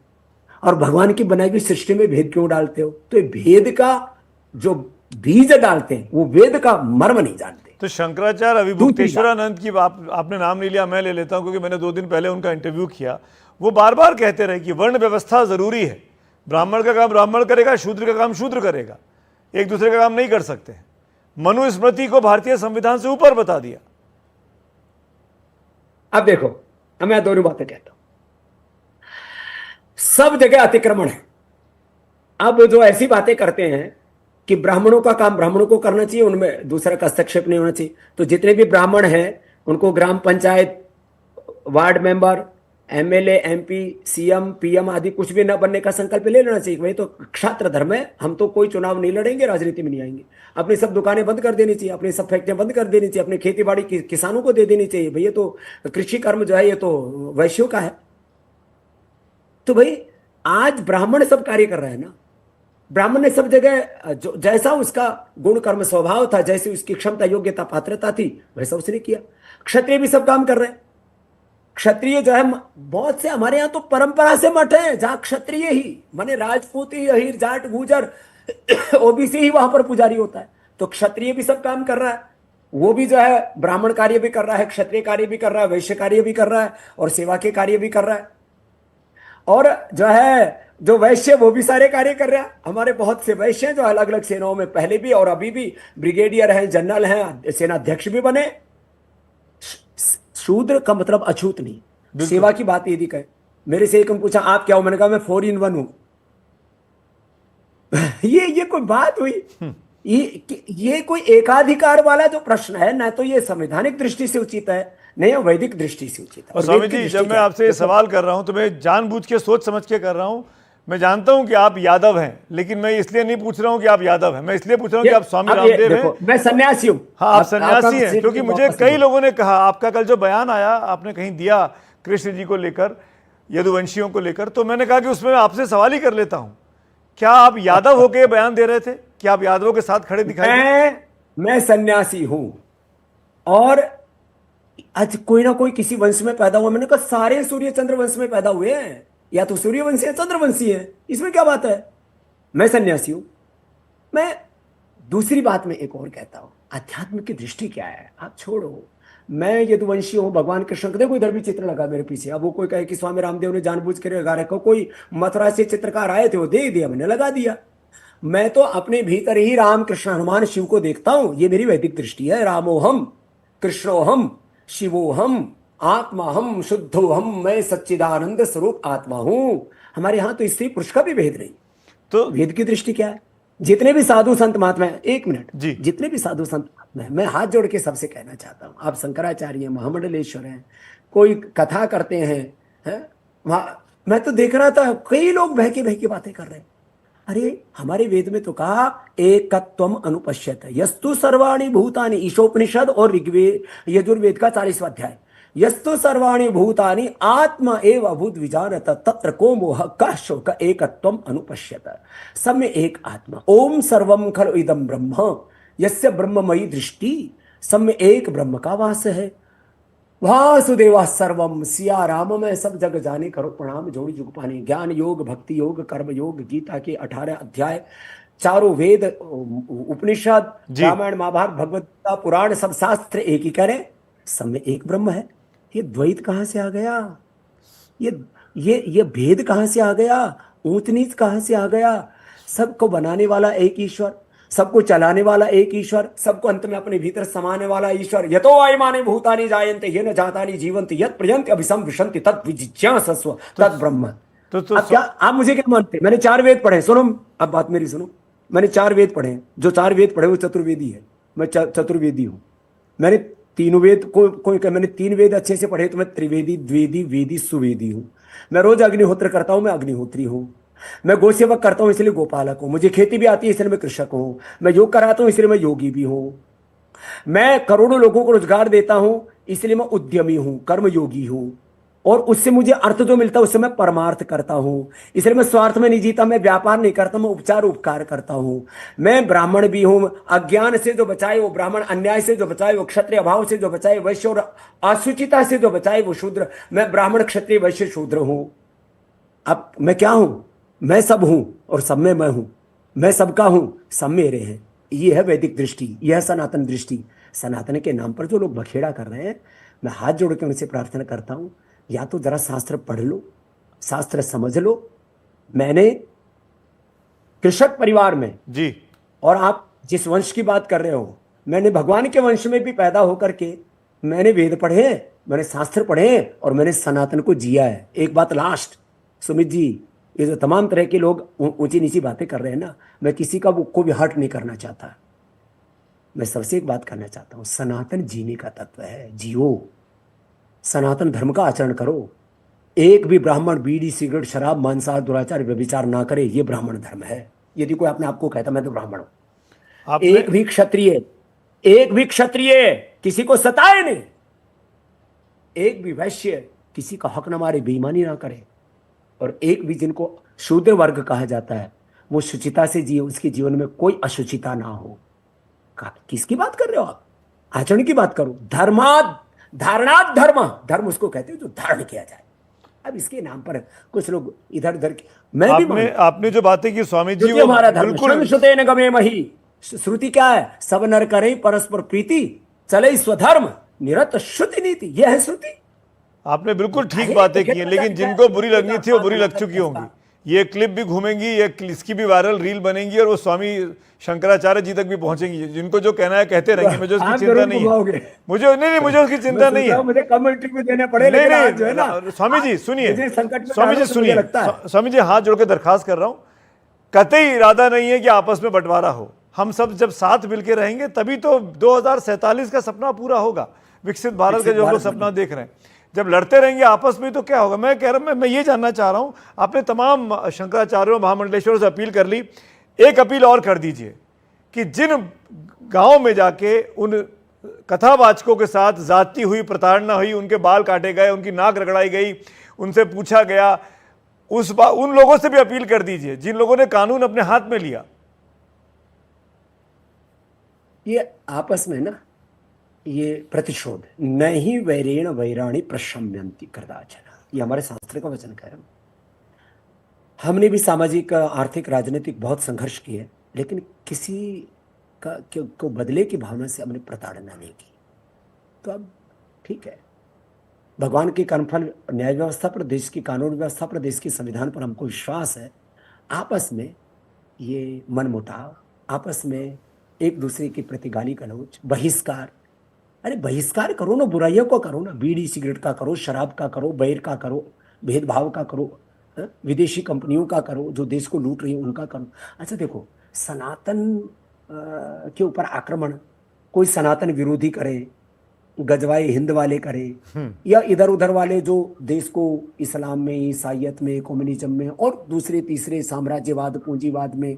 और भगवान की बनाई हुई सृष्टि में भेद क्यों डालते हो? तो ये भेद का जो बीज डालते हैं वो वेद का मर्म नहीं जानते। तो शंकराचार्य अविभूतेश्वरानंद की आपने नाम नहीं लिया, मैं ले लेता हूं क्योंकि मैंने 2 दिन पहले उनका इंटरव्यू किया। वो बार बार कहते रहे कि वर्ण व्यवस्था जरूरी है, ब्राह्मण का काम ब्राह्मण करेगा, शूद्र का काम शूद्र करेगा, एक दूसरे का काम नहीं कर सकते। मनुस्मृति को भारतीय संविधान से ऊपर बता दिया। अब देखो, मैं दोनों बातें कहता हूं, सब जगह अतिक्रमण है। अब जो ऐसी बातें करते हैं कि ब्राह्मणों का काम ब्राह्मणों को करना चाहिए, उनमें दूसरा का हस्तक्षेप नहीं होना चाहिए, तो जितने भी ब्राह्मण हैं उनको ग्राम panchayat, ward member, MLA, MP, CM, PM आदि कुछ भी न बनने का संकल्प ले लेना चाहिए। भाई तो क्षात्र धर्म है, हम तो कोई चुनाव नहीं लड़ेंगे, राजनीति में नहीं आएंगे। अपनी सब दुकानें बंद कर देनी चाहिए, अपनी सब फैक्ट्रियां बंद कर देनी चाहिए, अपनी खेती बाड़ी किसानों को दे देनी चाहिए। भैया तो कृषि कर्म जो है ये तो वैश्यों का है। तो भाई आज ब्राह्मण सब कार्य कर रहे हैं ना, ब्राह्मण ने सब जगह जो जैसा उसका गुण कर्म स्वभाव था, जैसी उसकी क्षमता योग्यता पात्रता थी, वैसा उसने किया। क्षत्रिय भी सब काम कर रहे हैं। क्षत्रिय जो है, बहुत से हमारे यहाँ तो परंपरा से मठ है जहां क्षत्रिय ही माने राजपूत ही, अहीर, जाट, गुजर, ओबीसी ही वहां पर पुजारी होता है। तो क्षत्रिय भी सब काम कर रहा है, वो भी जो है ब्राह्मण कार्य भी कर रहा है, क्षत्रिय कार्य भी कर रहा है, वैश्य कार्य भी कर रहा है, और सेवा के कार्य भी कर रहा है। और जो है जो वैश्य वो भी सारे कार्य कर रहा है। हमारे बहुत से वैश्य हैं जो अलग अलग सेनाओं में पहले भी और अभी भी ब्रिगेडियर हैं, जनरल हैं, सेनाध्यक्ष भी बने। शूद्र का मतलब अछूत नहीं। सेवा की बात यदि कहे, मेरे से एक पूछा आप क्या हो, मैंने कहा मैं 4 in 1 हूं। ये कोई बात हुई? ये कोई एकाधिकार वाला जो प्रश्न है ना, तो ये संवैधानिक दृष्टि से उचित है, नहीं वैदिक दृष्टि से उचित है। और स्वामी जी, जब मैं आपसे ये सवाल कर रहा हूं तो मैं जानबूझ के सोच समझ के कर रहा हूं। मैं जानता हूं कि आप यादव हैं, लेकिन मैं इसलिए नहीं पूछ रहा हूं कि आप यादव हैं, मैं इसलिए पूछ रहा हूं कि आप स्वामी रामदेव हैं। मैं सन्यासी हूं। हाँ, आप सन्यासी हैं, क्योंकि मुझे कई लोगों ने कहा, आपका कल जो बयान आया आपने कहीं दिया कृष्ण जी को लेकर, यदुवंशियों को लेकर, तो मैंने कहा कि उसमें आपसे सवाल ही कर लेता हूं, क्या आप यादव होकर बयान दे रहे थे? क्या आप यादवों के साथ खड़े दिखाई? मैं सन्यासी हूं, और आज कोई ना कोई किसी वंश में पैदा हुआ। मैंने कहा सारे सूर्य चंद्र वंश में पैदा हुए हैं, या तो सूर्यवंशी है चंद्रवंशी है, इसमें क्या बात है? मैं सन्यासी हूं। मैं दूसरी बात में एक और कहता हूं, अध्यात्म की दृष्टि क्या है आप छोड़ो। मैं यदुवंशी हूं, भगवान कृष्ण, देखो इधर भी चित्र लगा मेरे पीछे। अब वो कोई कहे कि स्वामी रामदेव ने जानबूझ कर लगा रखा, कोई मथुरा से चित्रकार आए थे वो दे दिया, मैंने लगा दिया। मैं तो अपने भीतर ही राम कृष्ण हनुमान शिव को देखता हूं, ये मेरी वैदिक दृष्टि है। रामोहम कृष्णोहम शिवोहम आत्माहम शुद्धोहम, मैं सच्चिदानंद स्वरूप आत्मा हूं। हमारे यहां तो स्त्री पुरुष का भी भेद नहीं, तो वेद की दृष्टि क्या है? जितने भी साधु संत महात्मा हैं, एक मिनट जी। जितने भी साधु संत महात्मा हैं, मैं हाथ जोड़ के सबसे कहना चाहता हूं, आप शंकराचार्य हैं, महामंडलेश्वर हैं, कोई कथा करते हैं वहां मैं तो देख रहा था कई लोग बह के बातें कर रहे हैं। अरे हमारे वेद में तो कहा एकत्वम अनुपश्यत यस्तु सर्वाणि भूतानि, ईशोपनिषद और ऋग्वेद यजुर्वेद का 40वां अध्याय, यस्तु सर्वाणि भूतानि आत्मा एव अभूत विजानत तत्र को मोह कः शोक एकत्वम अनुपश्यत। सब में एक आत्मा, ओम सर्वम खलु इदम ब्रह्म यस्य ब्रह्ममयी दृष्टि, सब में एक ब्रह्म का वास है। वासुदेवा सर्वम, सिया राम में सब जग जाने, करो प्रणाम जोड़ी जुग पाने। ज्ञान योग, भक्ति योग, कर्म योग, गीता के 18 अध्याय, चारों वेद, उपनिषद, रामायण महाभारत भगवत गीता पुराण, सब शास्त्र एक ही करें, सब में एक ब्रह्म है। ये द्वैत कहां से आ गया? ये भेद कहां से आ गया? ऊंच नीच कहां से आ गया? सबको बनाने वाला एक ईश्वर, सबको चलाने वाला एक ईश्वर, सबको अंत में अपने भीतर समाने वाला ईश्वर। यतो आयमाने भूतानि जायन्ते येन जातानि जीवन्ति यत् प्रयन्ति अभिसं विशन्ति तत् विजिज्ञासस्व तत् ब्रह्म। अब क्या आप मुझे क्या मानते? मैंने 4 वेद पढ़े, सुनो अब बात मेरी सुनो। मैंने 4 वेद पढ़े, जो 4 वेद पढ़े वो चतुर्वेदी है, मैं चतुर्वेदी हूं। मैंने तीनों वेद मैंने 3 वेद अच्छे से पढ़े तो मैं त्रिवेदी, द्वेदी, वेदी, सुवेदी हूं। मैं रोज अग्निहोत्र करता हूं, मैं अग्निहोत्री हूं। मैं गो सेवक करता हूं इसलिए गोपालक हूं। मुझे खेती भी आती है इसलिए मैं कृषक हूं। मैं योग कराता हूं इसलिए मैं योगी भी हूं। मैं करोड़ों लोगों को रोजगार देता हूं इसलिए मैं उद्यमी हूं, कर्मयोगी हूं। और उससे मुझे अर्थ जो मिलता है उससे मैं परमार्थ करता हूं। इसलिए मैं स्वार्थ में नहीं जीता, मैं व्यापार नहीं करता, मैं उपचार उपकार करता हूं। मैं ब्राह्मण भी हूं, अज्ञान से जो बचाए वो ब्राह्मण, अन्याय से जो बचाए वो क्षत्रिय, अभाव से जो बचाए वैश्य, और असुचिता से जो बचाए वो शूद्र। मैं ब्राह्मण, क्षत्रिय, वैश्य, शूद्र हूं। अब मैं क्या हूं? मैं सब हूं और सब में मैं हूं। मैं सबका हूं, सब मेरे हैं। ये है वैदिक दृष्टि, यह है सनातन दृष्टि। सनातन के नाम पर जो लोग बखेड़ा कर रहे हैं, मैं हाथ जोड़ के उनसे प्रार्थना करता हूं, या तो जरा शास्त्र पढ़ लो, शास्त्र समझ लो। मैंने कृषक परिवार में जी, और आप जिस वंश की बात कर रहे हो, मैंने भगवान के वंश में भी पैदा होकर के मैंने वेद पढ़े, मैंने शास्त्र पढ़े और मैंने सनातन को जिया है। एक बात लास्ट, सुमित जी, ये जो तमाम तरह के लोग ऊंची नीची बातें कर रहे हैं ना, मैं किसी का को भी हर्ट नहीं करना चाहता। मैं सबसे एक बात करना चाहता हूं, सनातन जीने का तत्व है, जियो। सनातन धर्म का आचरण करो। एक भी ब्राह्मण बीड़ी, सिगरेट, शराब, मांसाहार, दुराचार, व्यभिचार ना करे, ये ब्राह्मण धर्म है। यदि कोई अपने आपको कहता मैं तो ब्राह्मण हूं। एक भी क्षत्रिय किसी को सताए नहीं, एक भी वैश्य किसी का हक न मारे, बेईमानी ना करे, और एक भी जिनको शूद्र वर्ग कहा जाता है वो शुचिता से जिए, उसके जीवन में कोई अशुचिता ना हो। किसकी बात कर रहे हो आप? आचरण की बात करो। धारणात धर्म उसको कहते हैं जो धारण किया जाए। अब इसके नाम पर कुछ लोग इधर उधर, मैं भी आपने जो बातें की स्वामी जी, वो हमारा धर्म संश्रुतेन गमे मही। श्रुति क्या है? सब नर करें परस्पर प्रीति, चले स्वधर्म, निरत श्रुति नीति। यह है श्रुति। आपने बिल्कुल ठीक बातें की हैं, लेकिन जिनको बुरी लगनी थी वो बुरी लग चुकी होंगी। ये क्लिप भी घूमेंगी, ये इसकी भी वायरल रील बनेंगी और वो स्वामी शंकराचार्य जी तक भी पहुंचेंगी। जिनको जो कहना है कहते रहेंगे, मुझे उसकी चिंता नहीं है। मुझे उसकी चिंता नहीं है। मुझे कमेंट्री में देने पड़े, नहीं, जो है ना, स्वामी जी सुनिए, स्वामी जी हाथ जोड़ के दरखास्त कर रहा हूँ, कतई इरादा नहीं है कि आपस में बंटवारा हो। हम सब जब साथ मिलकर रहेंगे तभी तो 2047 का सपना पूरा होगा, विकसित भारत का जो हम लोग सपना देख रहे हैं। जब लड़ते रहेंगे आपस में तो क्या होगा? मैं कह रहा हूं, मैं ये जानना चाह रहा हूं, आपने तमाम शंकराचार्यों, महामंडलेश्वरों से अपील कर ली, एक अपील और कर दीजिए कि जिन गांव में जाके उन कथावाचकों के साथ जाती हुई प्रताड़ना हुई, उनके बाल काटे गए, उनकी नाक रगड़ाई गई, उनसे पूछा गया, उन लोगों से भी अपील कर दीजिए जिन लोगों ने कानून अपने हाथ में लिया। ये आपस में ना, ये प्रतिशोध नहीं, वैरेण वैराणी प्रशम्यन्ति कदाचन, ये हमारे शास्त्र का वचन कह रहा हूं। हमने भी सामाजिक, आर्थिक, राजनीतिक बहुत संघर्ष किए, लेकिन किसी को बदले की भावना से हमने प्रताड़ना नहीं की। तो अब ठीक है, भगवान के कर्मफल, न्याय व्यवस्था पर, देश की कानून व्यवस्था पर, देश के संविधान पर हमको विश्वास है। आपस में ये मनमुटाव, आपस में एक दूसरे के प्रति गाली गलौज, बहिष्कार, अरे बहिष्कार करो ना, बुराइयों को करो ना, बीड़ी सिगरेट का करो, शराब का करो, बैर का करो, भेदभाव का करो, विदेशी कंपनियों का करो, जो देश को लूट रही है उनका करो। अच्छा देखो, सनातन के ऊपर आक्रमण कोई सनातन विरोधी करे, गजवाए हिंद वाले करे, या इधर उधर वाले जो देश को इस्लाम में, ईसाइयत में, कम्युनिज्म में और दूसरे तीसरे साम्राज्यवाद, पूंजीवाद में,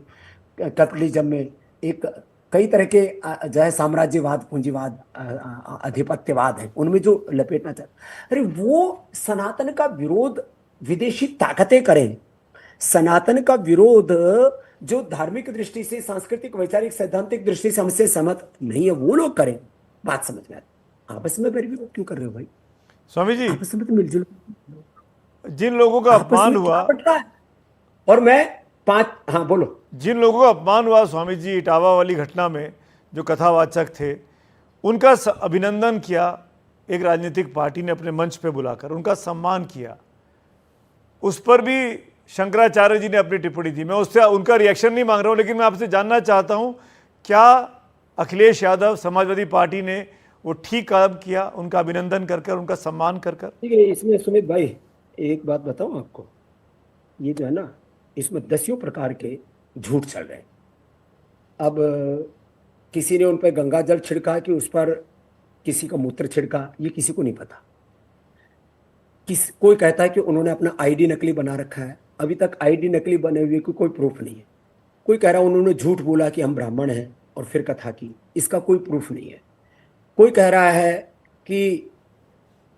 कैपिटलिज्म में, एक कई तरह के जो है साम्राज्यवाद, पूंजीवाद, आधिपत्यवाद है, उनमें जो लपेटना चाहते, अरे वो सनातन का विरोध विदेशी ताकतें करें, सनातन का विरोध जो धार्मिक दृष्टि से, सांस्कृतिक, वैचारिक, सैद्धांतिक दृष्टि से हमसे सहमत नहीं है वो लोग करें, बात समझ में आती। आपस में फिर भी क्यों कर रहे हो भाई? स्वामी जी, आपस में तो मिलजुल, जिन लोगों का आपस अपमान में हुआ, क्या बट रहा है? और मैं हाँ बोलो। जिन लोगों का अपमान हुआ स्वामी जी इटावा वाली घटना में, जो कथावाचक थे, उनका अभिनंदन किया एक राजनीतिक पार्टी ने अपने मंच पे बुलाकर, उनका सम्मान किया। उस पर भी शंकराचार्य जी ने अपनी टिप्पणी दी। मैं उससे उनका रिएक्शन नहीं मांग रहा हूं, लेकिन मैं आपसे जानना चाहता हूं, क्या अखिलेश यादव समाजवादी पार्टी ने वो ठीक काम किया, उनका अभिनंदन कर कर, उनका सम्मान कर कर? ठीक है, इसमें सुमित भाई एक बात बताऊं आपको, ये जो है ना, इसमें दसियों प्रकार के झूठ चल रहे हैं। अब किसी ने उन पर गंगा जल छिड़का कि उस पर किसी का मूत्र छिड़का, ये किसी को नहीं पता। कोई कहता है कि उन्होंने अपना आईडी नकली बना रखा है, अभी तक आईडी नकली बने हुए की कोई प्रूफ नहीं है। कोई कह रहा है उन्होंने झूठ बोला कि हम ब्राह्मण हैं और फिर कथा की, इसका कोई प्रूफ नहीं है। कोई कह रहा है कि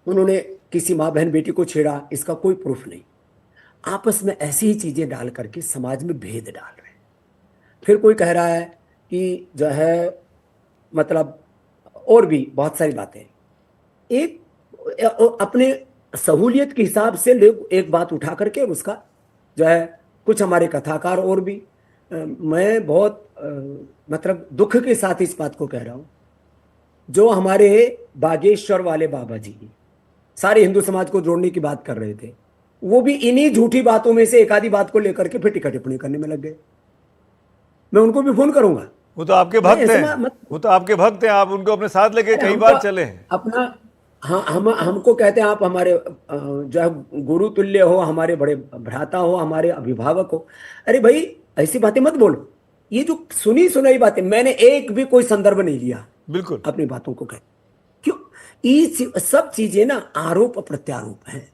उन्होंने किसी माँ बहन बेटी को छेड़ा, इसका कोई प्रूफ नहीं। आपस में ऐसी ही चीजें डाल करके समाज में भेद डाल रहे हैं। फिर कोई कह रहा है कि जो है मतलब और भी बहुत सारी बातें, एक अपने सहूलियत के हिसाब से लोग एक बात उठा करके उसका जो है, कुछ हमारे कथाकार और भी, मैं बहुत मतलब दुख के साथ इस बात को कह रहा हूं, जो हमारे बागेश्वर वाले बाबा जी सारे हिंदू समाज को जोड़ने की बात कर रहे थे, वो भी इन्हीं झूठी बातों में से एक आधी बात को लेकर के फिर टिक्का टिप्पणी करने में लग गए। मैं उनको भी फोन करूंगा। वो तो आपके भक्त हैं, वो तो आपके भक्त हैं, आप उनको अपने साथ लेके कई बार चले हैं। अपना हाँ, हमको कहते हैं आप हमारे जो है गुरु तुल्य हो, हमारे बड़े भ्राता हो, हमारे अभिभावक हो। अरे भाई ऐसी बातें मत बोलो। ये जो सुनी सुनाई बातें, मैंने एक भी कोई संदर्भ नहीं लिया बिल्कुल अपनी बातों को कह, क्यों? ये सब चीजें ना आरोप प्रत्यारोप हैं,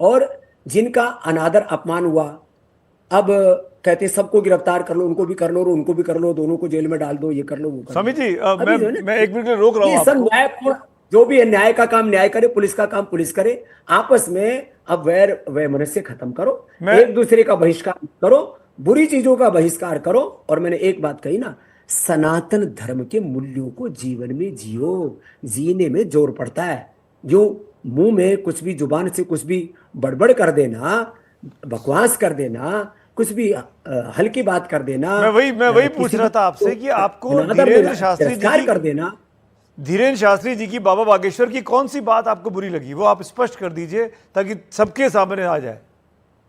और जिनका अनादर अपमान हुआ, अब कहते सबको गिरफ्तार कर लो, उनको भी कर लो और उनको भी कर लो, दोनों को जेल में डाल दो, ये कर लो, वो कर लो। स्वामी जी, मैं एक मिनट रोक रहा हूँ ये सब आपको। न्याय, जो भी है न्याय का काम न्याय करे, पुलिस का काम पुलिस करे। आपस में अब वैर मनुष्य खत्म करो, एक दूसरे का बहिष्कार करो, बुरी चीजों का बहिष्कार करो। और मैंने एक बात कही ना, सनातन धर्म के मूल्यों को जीवन में जियो, जीने में जोर पड़ता है। जो मुंह में कुछ भी, जुबान से कुछ भी बड़बड़ कर देना, बकवास कर देना, कुछ भी हल्की बात कर देना, मैं वही पूछ रहा था आपसे कि आपको धीरेन्द्र शास्त्री जी कर देना, धीरेन्द्र शास्त्री जी की, बाबा बागेश्वर की कौन सी बात आपको बुरी लगी, वो आप स्पष्ट कर दीजिए ताकि सबके सामने आ जाए।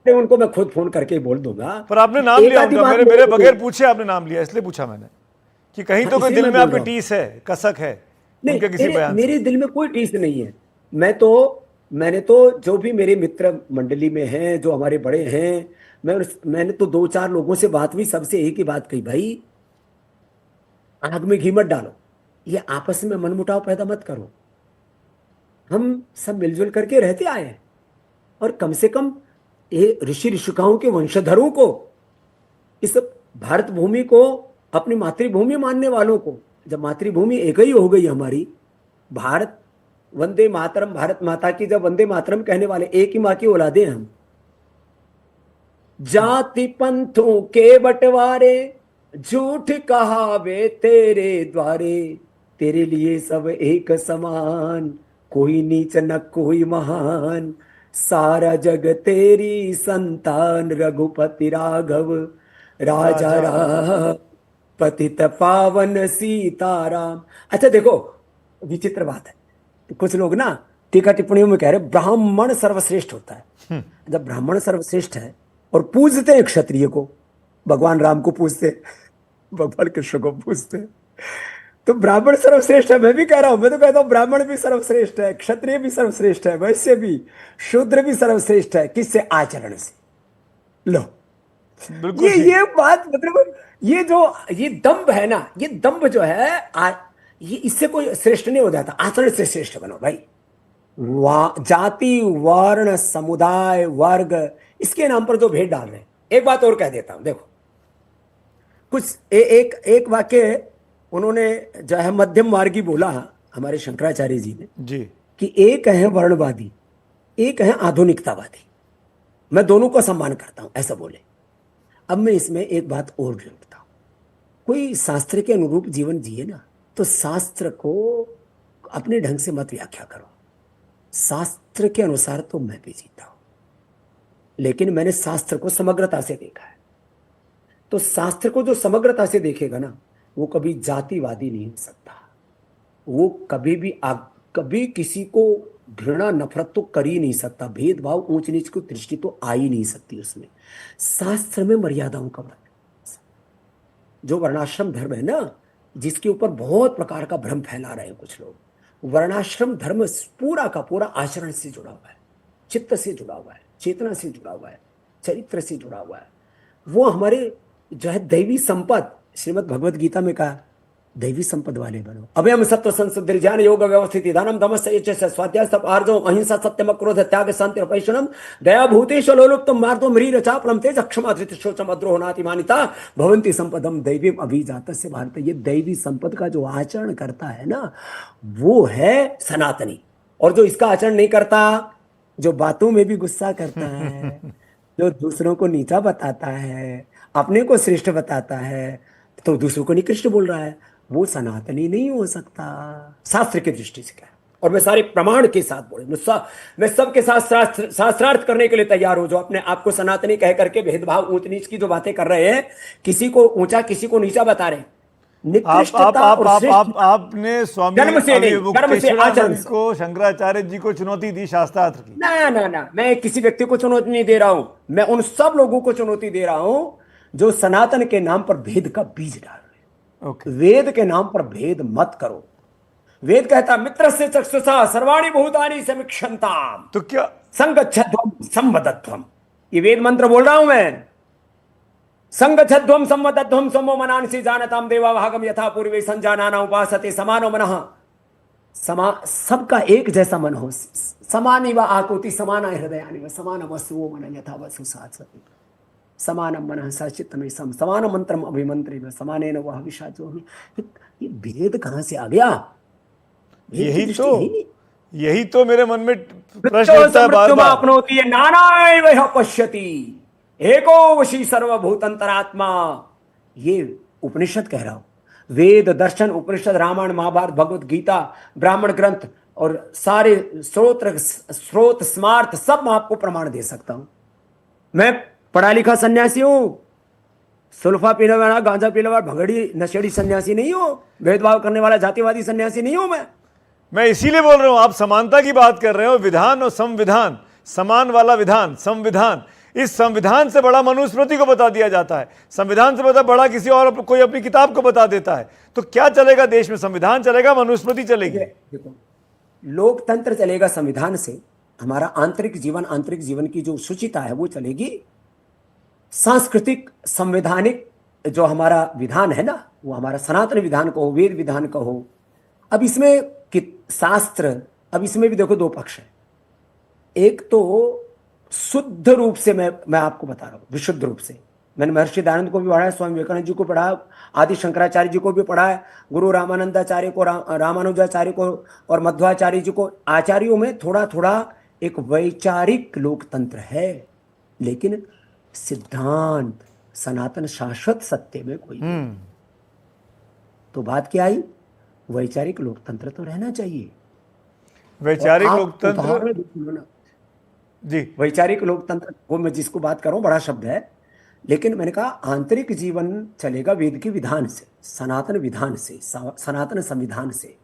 उनको मैं खुद फोन करके बोल दूंगा। पर आपने नाम लिया उनका, मेरे बगैर पूछे आपने नाम लिया, इसलिए पूछा मैंने कि कहीं तो कोई दिल में आपके टीस है, कसक है उनके किसी बयान से। मेरे दिल में कोई टीस नहीं है। मैंने तो जो भी मेरे मित्र मंडली में हैं, जो हमारे बड़े हैं, मैंने तो 2-4 लोगों से बात हुई, सबसे एक ही बात कही, भाई आग में घी मत डालो, ये आपस में मनमुटाव पैदा मत करो। हम सब मिलजुल करके रहते आए हैं, और कम से कम ये ऋषि ऋषिकाओं के वंशधरों को, इस भारत भूमि को अपनी मातृभूमि मानने वालों को, जब मातृभूमि एक ही हो गई हमारी, भारत वंदे मातरम, भारत माता की जब वंदे मातरम कहने वाले, एक ही माँ की औलादे हम। जाति पंथों के बंटवारे, झूठ कहावे तेरे द्वारे, तेरे लिए सब एक समान, कोई नीच न कोई महान, सारा जग तेरी संतान, रघुपति राघव राजा राम, पतित पावन सीताराम। अच्छा देखो, विचित्र बात है, कुछ लोग ना टीका टिप्पणियों में कह रहे ब्राह्मण सर्वश्रेष्ठ होता है। जब ब्राह्मण सर्वश्रेष्ठ है और पूजते हैं क्षत्रिय को, भगवान राम को पूजते, भगवान कृष्ण को पूजते, तो ब्राह्मण सर्वश्रेष्ठ है। मैं भी कह रहा हूं, मैं तो कहता हूं ब्राह्मण भी सर्वश्रेष्ठ है, क्षत्रिय भी सर्वश्रेष्ठ है, वैश्य भी, शूद्र भी सर्वश्रेष्ठ है। किससे? आचरण से। लो, बिल्कुल ठीक। ये बात मतलब ये दम्भ है ना, ये दम्भ जो है ये इससे कोई श्रेष्ठ नहीं हो जाता। आचरण से श्रेष्ठ बनो भाई। जाति वर्ण समुदाय वर्ग इसके नाम पर जो भेद डाल रहे हैं। एक बात और कह देता हूं, देखो कुछ एक एक वाक्य उन्होंने जो है मध्यम मार्गी बोला हमारे शंकराचार्य जी ने, जी कि एक है वर्णवादी, एक है आधुनिकतावादी, मैं दोनों को सम्मान करता हूं, ऐसा बोले। अब मैं इसमें एक बात और जोड़ता हूं, कोई शास्त्र के अनुरूप जीवन जिए ना, तो शास्त्र को अपने ढंग से मत व्याख्या करो। शास्त्र के अनुसार तो मैं भी जीता हूं, लेकिन मैंने शास्त्र को समग्रता से देखा है। तो शास्त्र को जो समग्रता से देखेगा ना, वो कभी जातिवादी नहीं हो सकता। वो कभी किसी को घृणा नफरत तो कर ही नहीं सकता। भेदभाव ऊंच नीच की दृष्टि तो आ ही नहीं सकती उसमें। शास्त्र में मर्यादाओं का वर्णन, जो वर्णाश्रम धर्म है ना, जिसके ऊपर बहुत प्रकार का भ्रम फैला रहे हैं कुछ लोग, वर्णाश्रम धर्म पूरा का पूरा आचरण से जुड़ा हुआ है, चित्त से जुड़ा हुआ है, चेतना से जुड़ा हुआ है, चरित्र से जुड़ा हुआ है। वो हमारे जो है दैवी संपद, श्रीमद् भगवद गीता में कहा दैवी संपद वाले बनो। अभयम सत्व संसुद्धि ज्ञान योग व्यवस्थिति दानम दमस्य यज्ञस्य स्वाध्याय तप आर्जवम अहिंसा सत्यम क्रोध त्याग शांति अपैशुनम दया भूतेश लोलुप्तम मार्दो म्रीर चापलम तेज क्षमा धृत शोचम अद्रोह नातिमानिता भवंती संपदम दैवीम अभिजातस्य भारत। ये दैवी संपद का जो आचरण करता है ना, वो है सनातनी। और जो इसका आचरण नहीं करता, जो बातों में भी गुस्सा करता है, जो दूसरों को नीचा बताता है, अपने को श्रेष्ठ बताता है, तो दूसरों को निकृष्ट बोल रहा है, वो सनातनी नहीं हो सकता शास्त्र की दृष्टि से। क्या और मैं सारे प्रमाण के साथ बोले, मैं सबके साथ शास्त्रार्थ करने के लिए तैयार हूं। जो अपने आप को सनातनी कह करके भेदभाव ऊंच नीच की जो बातें कर रहे हैं, किसी को ऊंचा किसी को नीचा बता रहे हैं, आपने स्वामी अभिमुक्तेश्वरानंद को, शंकराचार्य जी को चुनौती दी शास्त्रार्थ की? ना, मैं किसी व्यक्ति को चुनौती नहीं दे रहा हूं। मैं उन सब लोगों को चुनौती दे रहा हूं जो सनातन के नाम पर भेद का बीज डाल रहे हैं। वेद के नाम पर भेद मत करो। वेद कहता मित्र से चक्षुषा सर्वाणि भूतानि समीक्षन्ताम, तो क्या संगच्छध्वम संवदध्वम, ये वेद मंत्र बोल रहा हूं मैं। संगच्छध्वम संवदध्वम समो मनांसि जानताम देवा भागम यथा पूर्वे संजानाना उपासते समानो मनः। सबका एक जैसा मन हो, समानी व आकुति समाना हृदयानि व समान वसुओ मन यथा वसु सात्सति समानम मनः सचित्तमे समान मंत्रम अभिमंत्रे व समानेन वह विशाचो। ये भेद कहां से आ गया? यही तो मेरे मन में प्रश्न उठता है बार बार। अपनोति नानाय वह पश्यति एको वशी सर्वभूतंतरात्मा। ये उपनिषद कह रहा हूं। वेद दर्शन उपनिषद रामायण महाभारत भगवत गीता ब्राह्मण ग्रंथ और सारे स्रोत स्मार्थ सब मैं आपको प्रमाण दे सकता हूं। मैं पढ़ा लिखा सन्यासी हूं, सुल्फा पीने वाला गांजा पीने वाला भगड़ी नशेड़ी सन्यासी नहीं हूं, भेदभाव करने वाला जातिवादी सन्यासी नहीं हूं। मैं इसीलिए बोल रहा हूं, आप समानता की बात कर रहे हो, विधान और संविधान, समान वाला विधान संविधान। इस संविधान से बड़ा मनुस्मृति को बता दिया जाता है, संविधान से बड़ा किसी और कोई अपनी किताब को बता देता है। तो क्या चलेगा देश में? संविधान चलेगा, मनुस्मृति चलेगी? देखो, लोकतंत्र चलेगा संविधान से, हमारा आंतरिक जीवन की जो शुचिता है वो चलेगी। सांस्कृतिक संवैधानिक जो हमारा विधान है ना, वो हमारा सनातन विधान कहो, वेद विधान कहो। अब इसमें शास्त्र, अब इसमें भी देखो दो पक्ष है। एक तो शुद्ध रूप से मैं आपको बता रहा हूं, विशुद्ध रूप से। मैंने महर्षि दयानंद को भी पढ़ा है, स्वामी विवेकानंद जी को पढ़ा है, आदि शंकराचार्य जी को भी पढ़ा है, गुरु रामानंदाचार्य को, रामानुजाचार्य को और मध्वाचार्य जी को। आचार्यों में थोड़ा थोड़ा एक वैचारिक लोकतंत्र है, लेकिन सिद्धांत सनातन शाश्वत सत्य में कोई नहीं। तो बात क्या आई? वैचारिक लोकतंत्र तो रहना चाहिए। वैचारिक लोकतंत्र जी, वैचारिक लोकतंत्र वो मैं जिसको बात कर रहा हूं बड़ा शब्द है, लेकिन मैंने कहा आंतरिक जीवन चलेगा वेद के विधान से, सनातन विधान से, सनातन संविधान से,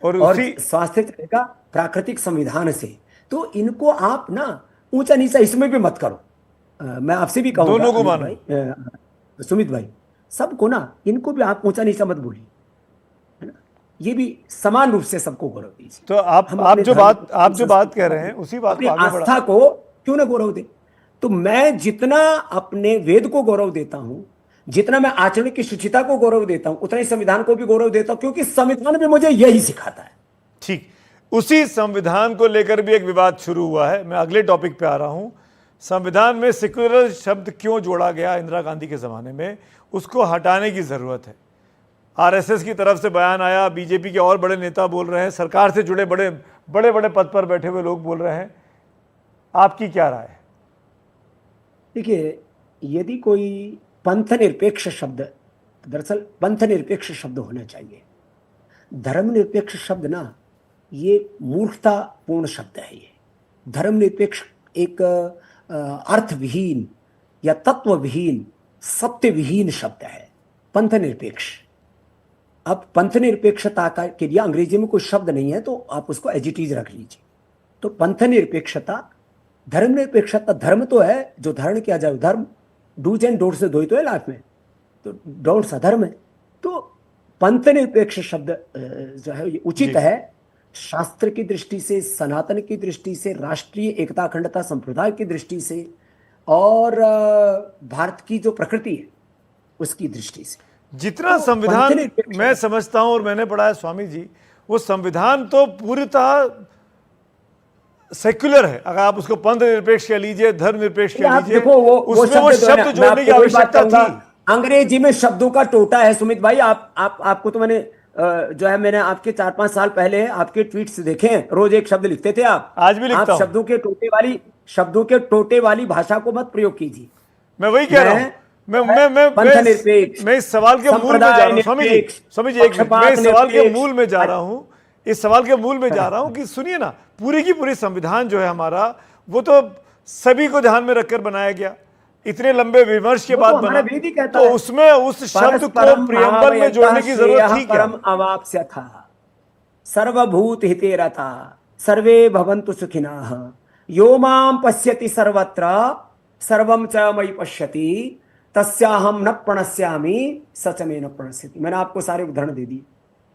और स्वास्थ्य चलेगा प्राकृतिक संविधान से। तो इनको आप ना ऊंचा नीचा इसमें भी मत करो। मैं आपसे भी कहूंगा दोनों को मानो भाई, सुमित भाई, सबको ना, इनको भी आप ऊंचा नीचा मत बोलिए, है ना। ये भी समान रूप से सबको गौरव दीजिए। तो आप जो बात कह रहे हैं उसी बात को आगे आस्था को क्यों ना गौरव दे? तो मैं जितना अपने वेद को गौरव देता हूं, जितना मैं आचरण की शुचिता को गौरव देता हूं, उतना ही संविधान को भी गौरव देता हूं, क्योंकि संविधान भी मुझे यही सिखाता है। ठीक, उसी संविधान को लेकर भी एक विवाद शुरू हुआ है। मैं अगले टॉपिक पे आ रहा हूं। संविधान में सेक्युलर शब्द क्यों जोड़ा गया इंदिरा गांधी के ज़माने में, उसको हटाने की ज़रूरत है। आरएसएस की तरफ से बयान आया, बीजेपी के और बड़े नेता बोल रहे हैं, सरकार से जुड़े बड़े बड़े बड़े पद पर बैठे हुए लोग बोल रहे हैं। आपकी क्या राय है? देखिए, यदि कोई पंथ निरपेक्ष शब्द, दरअसल पंथ निरपेक्ष शब्द होना चाहिए। धर्मनिरपेक्ष शब्द ना, ये मूर्खतापूर्ण शब्द है। ये धर्मनिरपेक्ष एक अर्थविहीन या तत्वविहीन, सत्यविहीन शब्द है। पंथ निरपेक्ष, अब पंथ निरपेक्षता का के लिए अंग्रेजी में कोई शब्द नहीं है, तो आप उसको एज इट इज रख लीजिए। तो पंथ निरपेक्षता, धर्मनिरपेक्षता, धर्म तो है जो धारण किया जाए, धर्म डूज एंड डोंट्स से दो ही तो है लाइफ में, तो डोंट्स अधर्म है। तो पंथ निरपेक्ष शब्द जो है ये उचित है, शास्त्र की दृष्टि से, सनातन की दृष्टि से, राष्ट्रीय एकता अखंडता संप्रदाय की दृष्टि से, और भारत की जो प्रकृति है उसकी दृष्टि से। जितना तो संविधान मैं समझता हूं और मैंने पढ़ा है स्वामी जी, वो संविधान तो पूर्णतः सेक्युलर है। अगर आप उसको पंथ निरपेक्ष कह लीजिए, धर्म निरपेक्ष कह लीजिए, देखो उसमें वो शब्द जोड़ने की आवश्यकता थी। अंग्रेजी में शब्दों का टोटा है सुमित भाई। आपको तो मैंने जो है, मैंने आपके 4-5 साल पहले आपके ट्वीट्स देखे हैं, रोज एक शब्द लिखते थे आप। आज भी लिखता हूं। शब्दों के टोटे वाली भाषा को मत प्रयोग कीजिए। मैं वही कह रहा हूं। मैं इस सवाल के मूल में जा रहा हूं स्वामी जी। स्वामी जी, मैं इस सवाल के मूल में जा रहा हूं। इस सवाल के मूल में जा रहा हूं कि सुनिए ना, पूरी की पूरी संविधान जो है हमारा, वो तो सभी को ध्यान में रखकर बनाया गया। इतने लंबे विमर्श के बाद बना, तो उसमें उस शब्द को प्रियम्बल में जोड़ने की जरूरत थी क्या? परम अवाप्स्य था, सर्वभूत हिते रता, सर्वे भवन्तु सुखिनः, यो मां पश्यति सर्वत्र सर्वं च मयि पश्यति, तस्याहम न प्रणश्यामि सच में न प्रणश्यति। मैंने आपको सारे उदाहरण दे दिए।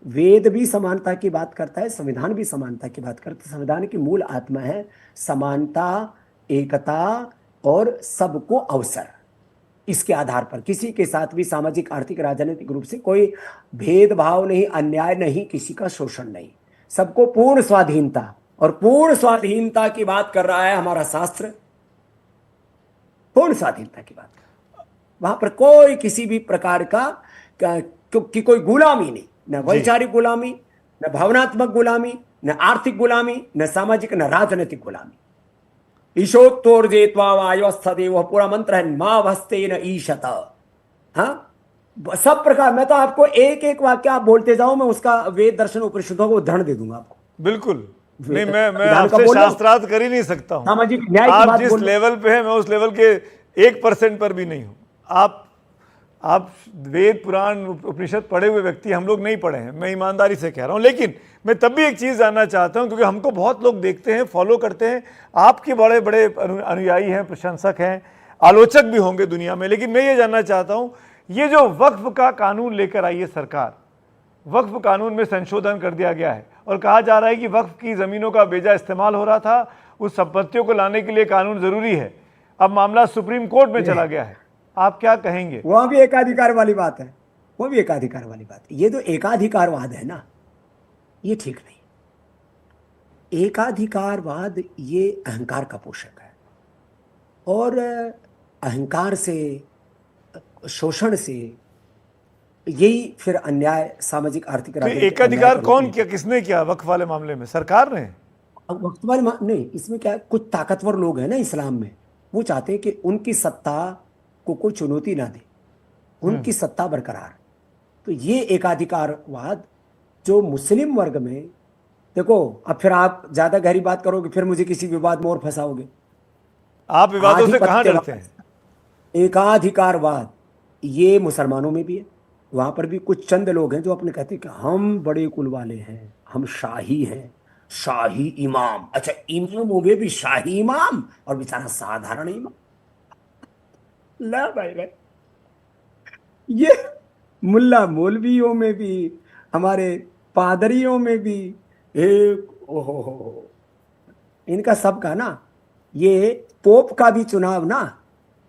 वेद भी समानता की बात करता है, संविधान भी समानता की बात करता है। संविधान की मूल आत्मा है समानता, एकता और सबको अवसर। इसके आधार पर किसी के साथ भी सामाजिक, आर्थिक, राजनीतिक रूप से कोई भेदभाव नहीं, अन्याय नहीं, किसी का शोषण नहीं, सबको पूर्ण स्वाधीनता। और पूर्ण स्वाधीनता की बात कर रहा है हमारा शास्त्र, पूर्ण स्वाधीनता की बात। वहां पर कोई किसी भी प्रकार की कोई गुलामी नहीं, न वैचारिक गुलामी, न भावनात्मक गुलामी, न आर्थिक गुलामी, न सामाजिक, न राजनीतिक गुलामी। ईशोत्तोर्जेत्वा वायुस्थदेव, पूरा मंत्र है, मां भस्ते न ईशत। हाँ, सब प्रकार। मैं तो आपको एक एक वाक्य आप बोलते जाओ, मैं उसका वेद दर्शन उपनिषदों को उदाहरण दे दूंगा आपको। बिल्कुल नहीं, मैं आपसे शास्त्रार्थ कर ही नहीं सकता हूं। सामाजिक न्याय की आप बात जिस लेवल पे हैं, मैं उस लेवल के 1% पर भी नहीं हूं। आप वेद पुराण उपनिषद पढ़े हुए व्यक्ति, हम लोग नहीं पढ़े हैं, मैं ईमानदारी से कह रहा हूं। लेकिन मैं तब भी एक चीज़ जानना चाहता हूं, क्योंकि हमको बहुत लोग देखते हैं, फॉलो करते हैं, आपके बड़े बड़े अनुयायी हैं, प्रशंसक हैं, आलोचक भी होंगे दुनिया में। लेकिन मैं ये जानना चाहता हूं, ये जो वक्फ का कानून लेकर आई है सरकार, वक्फ कानून में संशोधन कर दिया गया है और कहा जा रहा है कि वक्फ की ज़मीनों का बेजा इस्तेमाल हो रहा था, उस संपत्तियों को लाने के लिए कानून ज़रूरी है। अब मामला सुप्रीम कोर्ट में चला गया है, आप क्या कहेंगे? वहां भी एकाधिकार वाली बात है, वो भी एकाधिकार वाली बात है। ये जो एकाधिकारवाद है ना, ये ठीक नहीं। एकाधिकारवाद ये अहंकार का पोषक है, और अहंकार से, शोषण से यही फिर अन्याय, सामाजिक, आर्थिक, राजनीतिक। एकाधिकार कौन किया, किसने किया वक्फ वाले मामले में? सरकार ने। वक्त वाले नहीं, इसमें क्या है, कुछ ताकतवर लोग हैं ना इस्लाम में, वो चाहते हैं कि उनकी सत्ता को कोई चुनौती ना दे, उनकी सत्ता बरकरार। तो ये एकाधिकारवाद जो मुस्लिम वर्ग में, देखो, अब फिर आप ज्यादा गहरी बात करोगे, फिर मुझे किसी विवाद में और फंसाओगे। आप विवादों से कहां डरते हैं? एकाधिकारवाद ये मुसलमानों में भी है। वहां पर भी कुछ चंद लोग हैं जो अपने कहते हैं कि हम बड़े कुल वाले हैं, हम शाही हैं, शाही इमाम। अच्छा, इमामों में भी शाही इमाम, और बेचारा साधारण इमाम। ला भाई, ये मुल्ला मौलवियों में भी, हमारे पादरियों में भी एक, ओहो, इनका सबका ना ये पोप का भी चुनाव ना,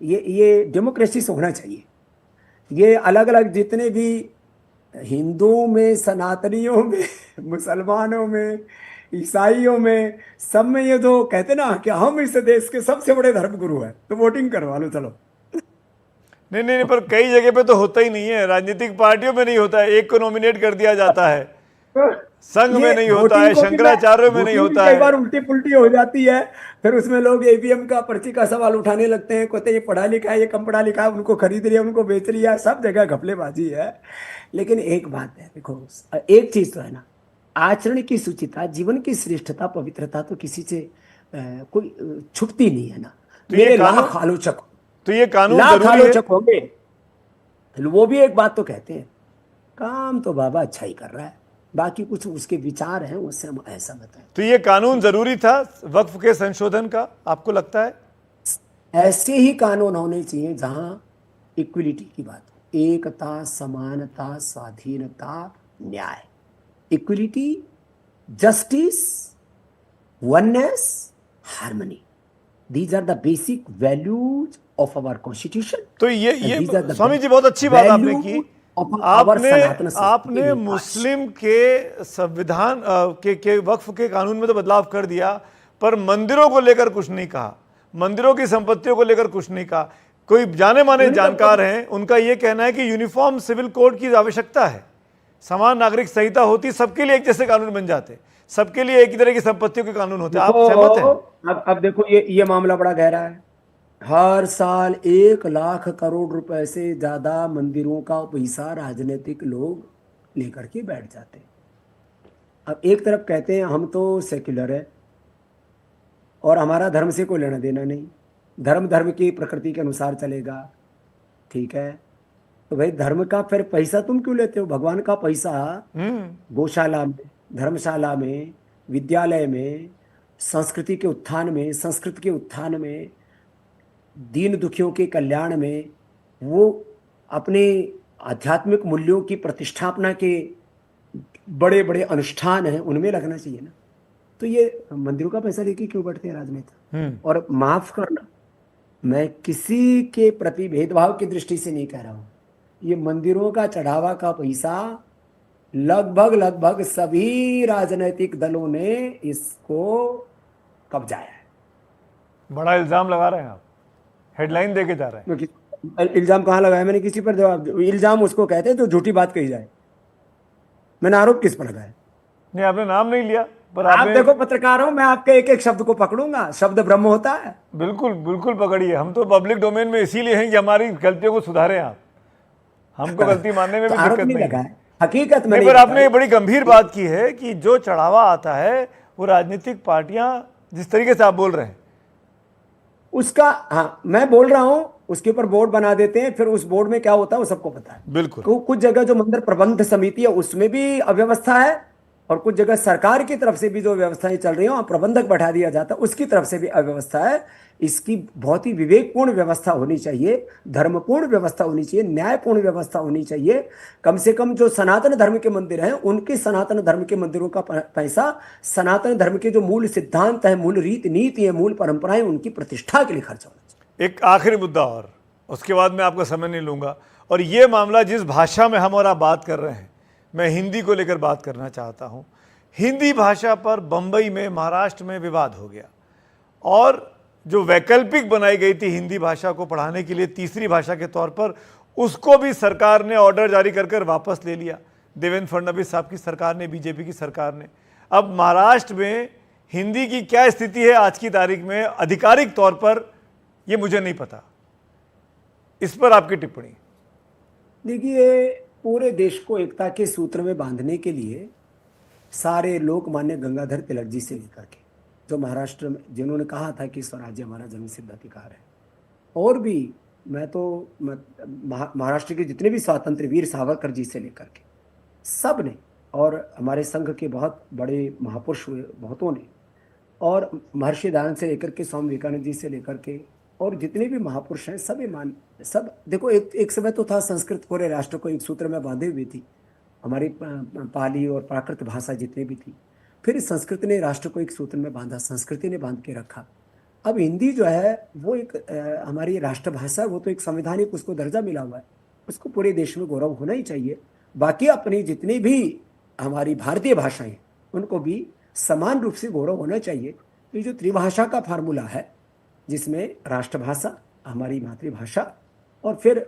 ये डेमोक्रेसी से होना चाहिए। ये अलग अलग जितने भी हिंदुओं में, सनातनियों में, मुसलमानों में, ईसाइयों में, सब में ये तो कहते ना कि हम इस देश के सबसे बड़े धर्मगुरु हैं, तो वोटिंग करवा लो चलो। नहीं नहीं नहीं, पर कई जगह पे तो होता ही नहीं है, राजनीतिक पार्टियों में नहीं होता है, एक को नॉमिनेट कर दिया जाता है, संघ ये में नहीं होता वोटिंग है, को भी शंकराचार्यों में नहीं वोटिंग भी होता कई है। बार उल्टी पुल्टी हो जाती है। फिर उसमें लोग ईवीएम का, पर्ची का सवाल उठाने लगते हैं, कहते हैं ये पढ़ा लिखा है, ये कम पढ़ा लिखा है, उनको खरीद लिया, उनको बेच लिया, सब जगह घपलेबाजी है। लेकिन एक बात है, देखो एक चीज तो है ना, आचरण की शुचिता, जीवन की श्रेष्ठता, पवित्रता तो किसी से कोई छुपती नहीं है ना। तो ये मेरे कानून लाख आलोचक, तो ये कानून लाख जरूरी है। आलोचक होंगे, वो भी एक बात तो कहते हैं, काम तो बाबा अच्छा ही कर रहा है, बाकी कुछ उसके विचार हैं, उससे हम ऐसा बताएं। तो ये कानून जरूरी था वक्फ के संशोधन का, आपको लगता है? ऐसे ही कानून होने चाहिए जहां इक्विलिटी की बात हो, एकता, समानता, स्वाधीनता, न्याय, equality, justice, oneness, harmony. These are the basic values of our constitution. तो ये स्वामी जी बहुत अच्छी बात आपने की। आपने आपने मुस्लिम के संविधान के वक्फ के कानून में तो बदलाव कर दिया, पर मंदिरों को लेकर कुछ नहीं कहा, मंदिरों की संपत्तियों को लेकर कुछ नहीं कहा। कोई जाने माने जानकार हैं, उनका यह कहना है कि यूनिफॉर्म सिविल कोड की आवश्यकता है, समान नागरिक संहिता होती, सबके लिए एक जैसे कानून बन जाते, सबके लिए एक ही तरह की संपत्तियों के कानून होते। आप सहमत हैं? अब देखो ये मामला बड़ा गहरा है। हर साल 1 लाख करोड़ रुपए से ज्यादा मंदिरों का पैसा राजनीतिक लोग लेकर के बैठ जाते हैं। अब एक तरफ कहते हैं हम तो सेक्युलर है और हमारा धर्म से कोई लेना देना नहीं, धर्म धर्म की प्रकृति के अनुसार चलेगा, ठीक है। तो भाई धर्म का फिर पैसा तुम क्यों लेते हो? भगवान का पैसा गौशाला में, धर्मशाला में, विद्यालय में, संस्कृति के उत्थान में, संस्कृत के उत्थान में, दीन दुखियों के कल्याण में, वो अपने आध्यात्मिक मूल्यों की प्रतिष्ठापना के बड़े बड़े अनुष्ठान हैं, उनमें लगना चाहिए ना। तो ये मंदिरों का पैसा लेके क्यों बैठते हैं राजनेता? और माफ करना, मैं किसी के प्रति भेदभाव की दृष्टि से नहीं कह रहा हूं, ये मंदिरों का चढ़ावा का पैसा लगभग लगभग सभी राजनीतिक दलों ने इसको कब्जाया है। बड़ा इल्जाम लगा रहे हैं आप, हेडलाइन देके जा रहे हैं। इल्जाम कहाँ लगाया मैंने? किसी पर जवाब, इल्जाम उसको कहते हैं जो झूठी बात कही जाए। मैंने आरोप किस पर लगाया? नहीं, आपने नाम नहीं लिया, पर आप आपने देखो पत्रकार हो, मैं आपके एक एक शब्द को पकड़ूंगा, शब्द ब्रह्म होता है। बिल्कुल बिल्कुल पकड़िए, हम तो पब्लिक डोमेन में इसीलिए हैं कि हमारी गलतियों को सुधारें आप, हमको गलती मानने में तो भी आरोप दिक्कत नहीं नहीं लगा है। है, हकीकत में नहीं, पर आपने एक बड़ी गंभीर बात की है कि जो चढ़ावा आता है वो राजनीतिक पार्टियां, जिस तरीके से आप बोल रहे हैं उसका, हाँ मैं बोल रहा हूं, उसके ऊपर बोर्ड बना देते हैं, फिर उस बोर्ड में क्या होता है वो सबको पता है। बिल्कुल। कुछ जगह जो मंदिर प्रबंध समिति है उसमें भी अव्यवस्था है, और कुछ जगह सरकार की तरफ से भी जो व्यवस्थाएं चल रही हैं, वहां प्रबंधक बैठा दिया जाता है, उसकी तरफ से भी अव्यवस्था है। इसकी बहुत ही विवेकपूर्ण व्यवस्था होनी चाहिए, धर्मपूर्ण व्यवस्था होनी चाहिए, न्यायपूर्ण व्यवस्था होनी चाहिए। कम से कम जो सनातन धर्म के मंदिर हैं, उनके सनातन धर्म के मंदिरों का पैसा सनातन धर्म के जो मूल सिद्धांत है, मूल रीति नीति है, मूल परंपराएं, उनकी प्रतिष्ठा के लिए खर्च होना चाहिए। एक आखिरी मुद्दा और, उसके बाद मैं आपका समय नहीं लूंगा, और ये मामला जिस भाषा में हम और आप बात कर रहे हैं, मैं हिंदी को लेकर बात करना चाहता हूं। हिंदी भाषा पर बंबई में, महाराष्ट्र में विवाद हो गया, और जो वैकल्पिक बनाई गई थी हिंदी भाषा को पढ़ाने के लिए तीसरी भाषा के तौर पर, उसको भी सरकार ने ऑर्डर जारी कर वापस ले लिया। देवेंद्र फडणवीस साहब की सरकार ने, बीजेपी की सरकार ने। अब महाराष्ट्र में हिंदी की क्या स्थिति है आज की तारीख में आधिकारिक तौर पर, यह मुझे नहीं पता, इस पर आपकी टिप्पणी? देखिए, पूरे देश को एकता के सूत्र में बांधने के लिए सारे लोकमान्य गंगाधर तिलक जी से लेकर के, जो महाराष्ट्र में, जिन्होंने कहा था कि स्वराज्य हमारा जन्मसिद्ध अधिकार है, और भी मैं तो महाराष्ट्र के जितने भी स्वातंत्र वीर, सावरकर जी से लेकर के सब ने, और हमारे संघ के बहुत बड़े महापुरुष हुए बहुतों ने, और महर्षि दयानंद से लेकर के स्वामी विवेकानंद जी से लेकर के, और जितने भी महापुरुष हैं सभी सब देखो, एक समय तो था संस्कृत पूरे राष्ट्र को एक सूत्र में बांधे हुई थी, हमारी पाली और प्राकृत भाषा जितने भी थी। फिर संस्कृत ने राष्ट्र को एक सूत्र में बांधा, संस्कृति ने बांध के रखा। अब हिंदी जो है वो एक हमारी राष्ट्रभाषा, वो तो एक संवैधानिक उसको दर्जा मिला हुआ है, उसको पूरे देश में गौरव होना ही चाहिए। बाकी अपनी जितनी भी हमारी भारतीय भाषाएं उनको भी समान रूप से गौरव होना चाहिए। तो ये जो त्रिभाषा का फार्मूला है, जिसमें राष्ट्रभाषा, हमारी मातृभाषा और फिर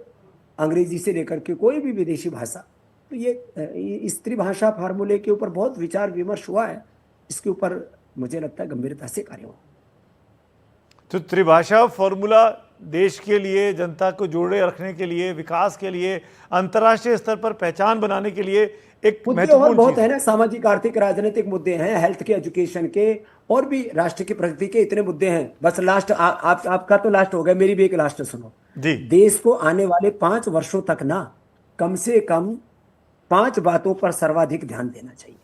अंग्रेजी से लेकर के कोई भी विदेशी भाषा, तो ये इस त्रिभाषा फार्मूले के ऊपर बहुत विचार विमर्श हुआ है। इसके ऊपर मुझे लगता है गंभीरता से कार्य हो। तो त्रिभाषा फॉर्मूला देश के लिए, जनता को जोड़े रखने के लिए, विकास के लिए, अंतर्राष्ट्रीय स्तर पर पहचान बनाने के लिए एक मुद्दे और महत्वपूर्ण बहुत चीज है ना, सामाजिक आर्थिक राजनीतिक मुद्दे हैं, हेल्थ के, एजुकेशन के, और भी राष्ट्र की प्रगति के इतने मुद्दे हैं। बस लास्ट आपका तो लास्ट हो गया, मेरी भी एक लास्ट सुनो जी। देश को आने वाले 5 वर्षों तक ना कम से कम 5 बातों पर सर्वाधिक ध्यान देना चाहिए।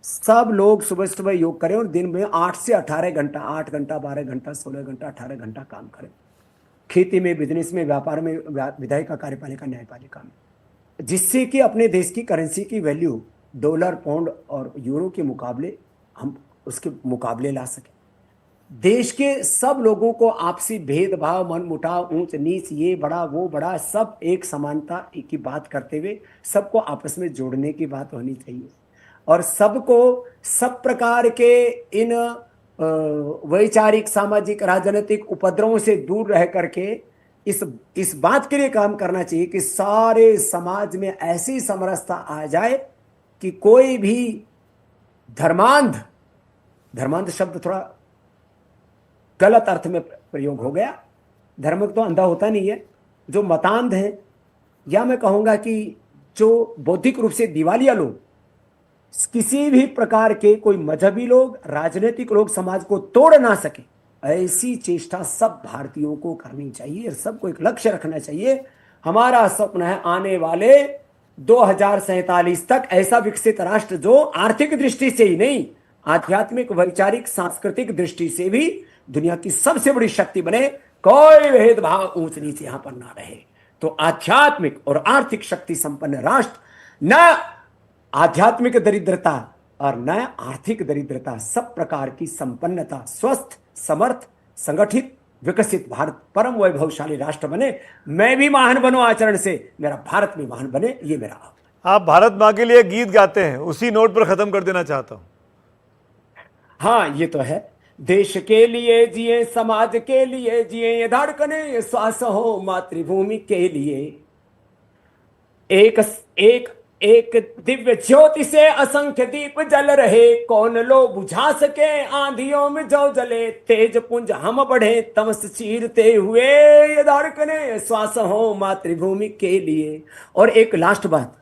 सब लोग सुबह सुबह योग करें और दिन में 8 से 18 घंटा, 8 घंटा, 12 घंटा, 16 घंटा, 18 घंटा काम करें। खेती में, बिजनेस में, व्यापार में, विधायिका, कार्यपालिका, न्यायपालिका में, जिससे कि अपने देश की करेंसी की वैल्यू डॉलर, पाउंड और यूरो के मुकाबले हम उसके मुकाबले ला सकें। देश के सब लोगों को आपसी भेदभाव, मनमुटाव, ऊंच नीच, ये बड़ा वो बड़ा, सब एक समानता की बात करते हुए सबको आपस में जोड़ने की बात होनी चाहिए। और सबको सब प्रकार के इन वैचारिक, सामाजिक, राजनीतिक उपद्रवों से दूर रह करके इस बात के लिए काम करना चाहिए कि सारे समाज में ऐसी समरसता आ जाए कि कोई भी धर्मांध शब्द थोड़ा गलत अर्थ में प्रयोग हो गया। धर्म तो अंधा होता नहीं है। जो मतांध है, या मैं कहूंगा कि जो बौद्धिक रूप से दिवालिया लोग, किसी भी प्रकार के कोई मजहबी लोग, राजनीतिक लोग समाज को तोड़ ना सके, ऐसी चेष्टा सब भारतीयों को करनी चाहिए। सबको एक लक्ष्य रखना चाहिए। हमारा स्वप्न है आने वाले 2047 तक ऐसा विकसित राष्ट्र जो आर्थिक दृष्टि से ही नहीं, आध्यात्मिक, वैचारिक, सांस्कृतिक दृष्टि से भी दुनिया की सबसे बड़ी शक्ति बने। कोई भेदभाव, ऊंच नीच यहां पर ना रहे। तो आध्यात्मिक और आर्थिक शक्ति संपन्न राष्ट्र, न आध्यात्मिक दरिद्रता और न आर्थिक दरिद्रता, सब प्रकार की संपन्नता, स्वस्थ, समर्थ, संगठित, विकसित भारत परम वैभवशाली राष्ट्र बने। मैं भी महान बनूं आचरण से, मेरा भारत भी महान बने, ये मेरा। आप भारत माँ के लिए गीत गाते हैं, उसी नोट पर खत्म कर देना चाहता हूं। हाँ, ये तो है। देश के लिए जिए, समाज के लिए जिए, ये धड़कने, ये श्वास हो मातृभूमि के लिए। एक एक एक दिव्य ज्योति से असंख्य दीप जल रहे, कौन लो बुझा सके आंधियों में जो जले। तेज पुंज हम बढ़े तमस चीरते हुए, ये धड़कने श्वास हो मातृभूमि के लिए। और एक लास्ट बात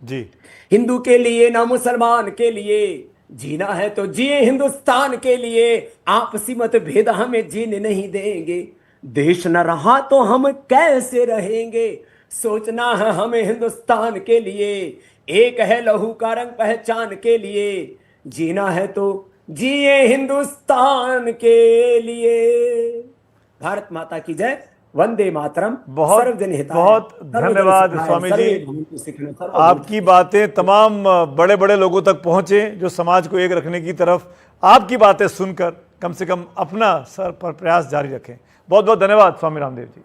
जी, हिंदू के लिए ना मुसलमान के लिए, जीना है तो जिए हिंदुस्तान के लिए। आपसी मतभेद हमें जीने नहीं देंगे, देश न रहा तो हम कैसे रहेंगे। सोचना है हमें हिंदुस्तान के लिए, एक है लहू का रंग पहचान के लिए। जीना है तो जिए हिंदुस्तान के लिए। भारत माता की जय, वंदे मातरम। बहुत बहुत धन्यवाद स्वामी जी। आपकी बातें तमाम बड़े बड़े लोगों तक पहुंचे जो समाज को एक रखने की तरफ। आपकी बातें सुनकर कम से कम अपना सर पर प्रयास जारी रखें। बहुत बहुत धन्यवाद स्वामी रामदेव जी।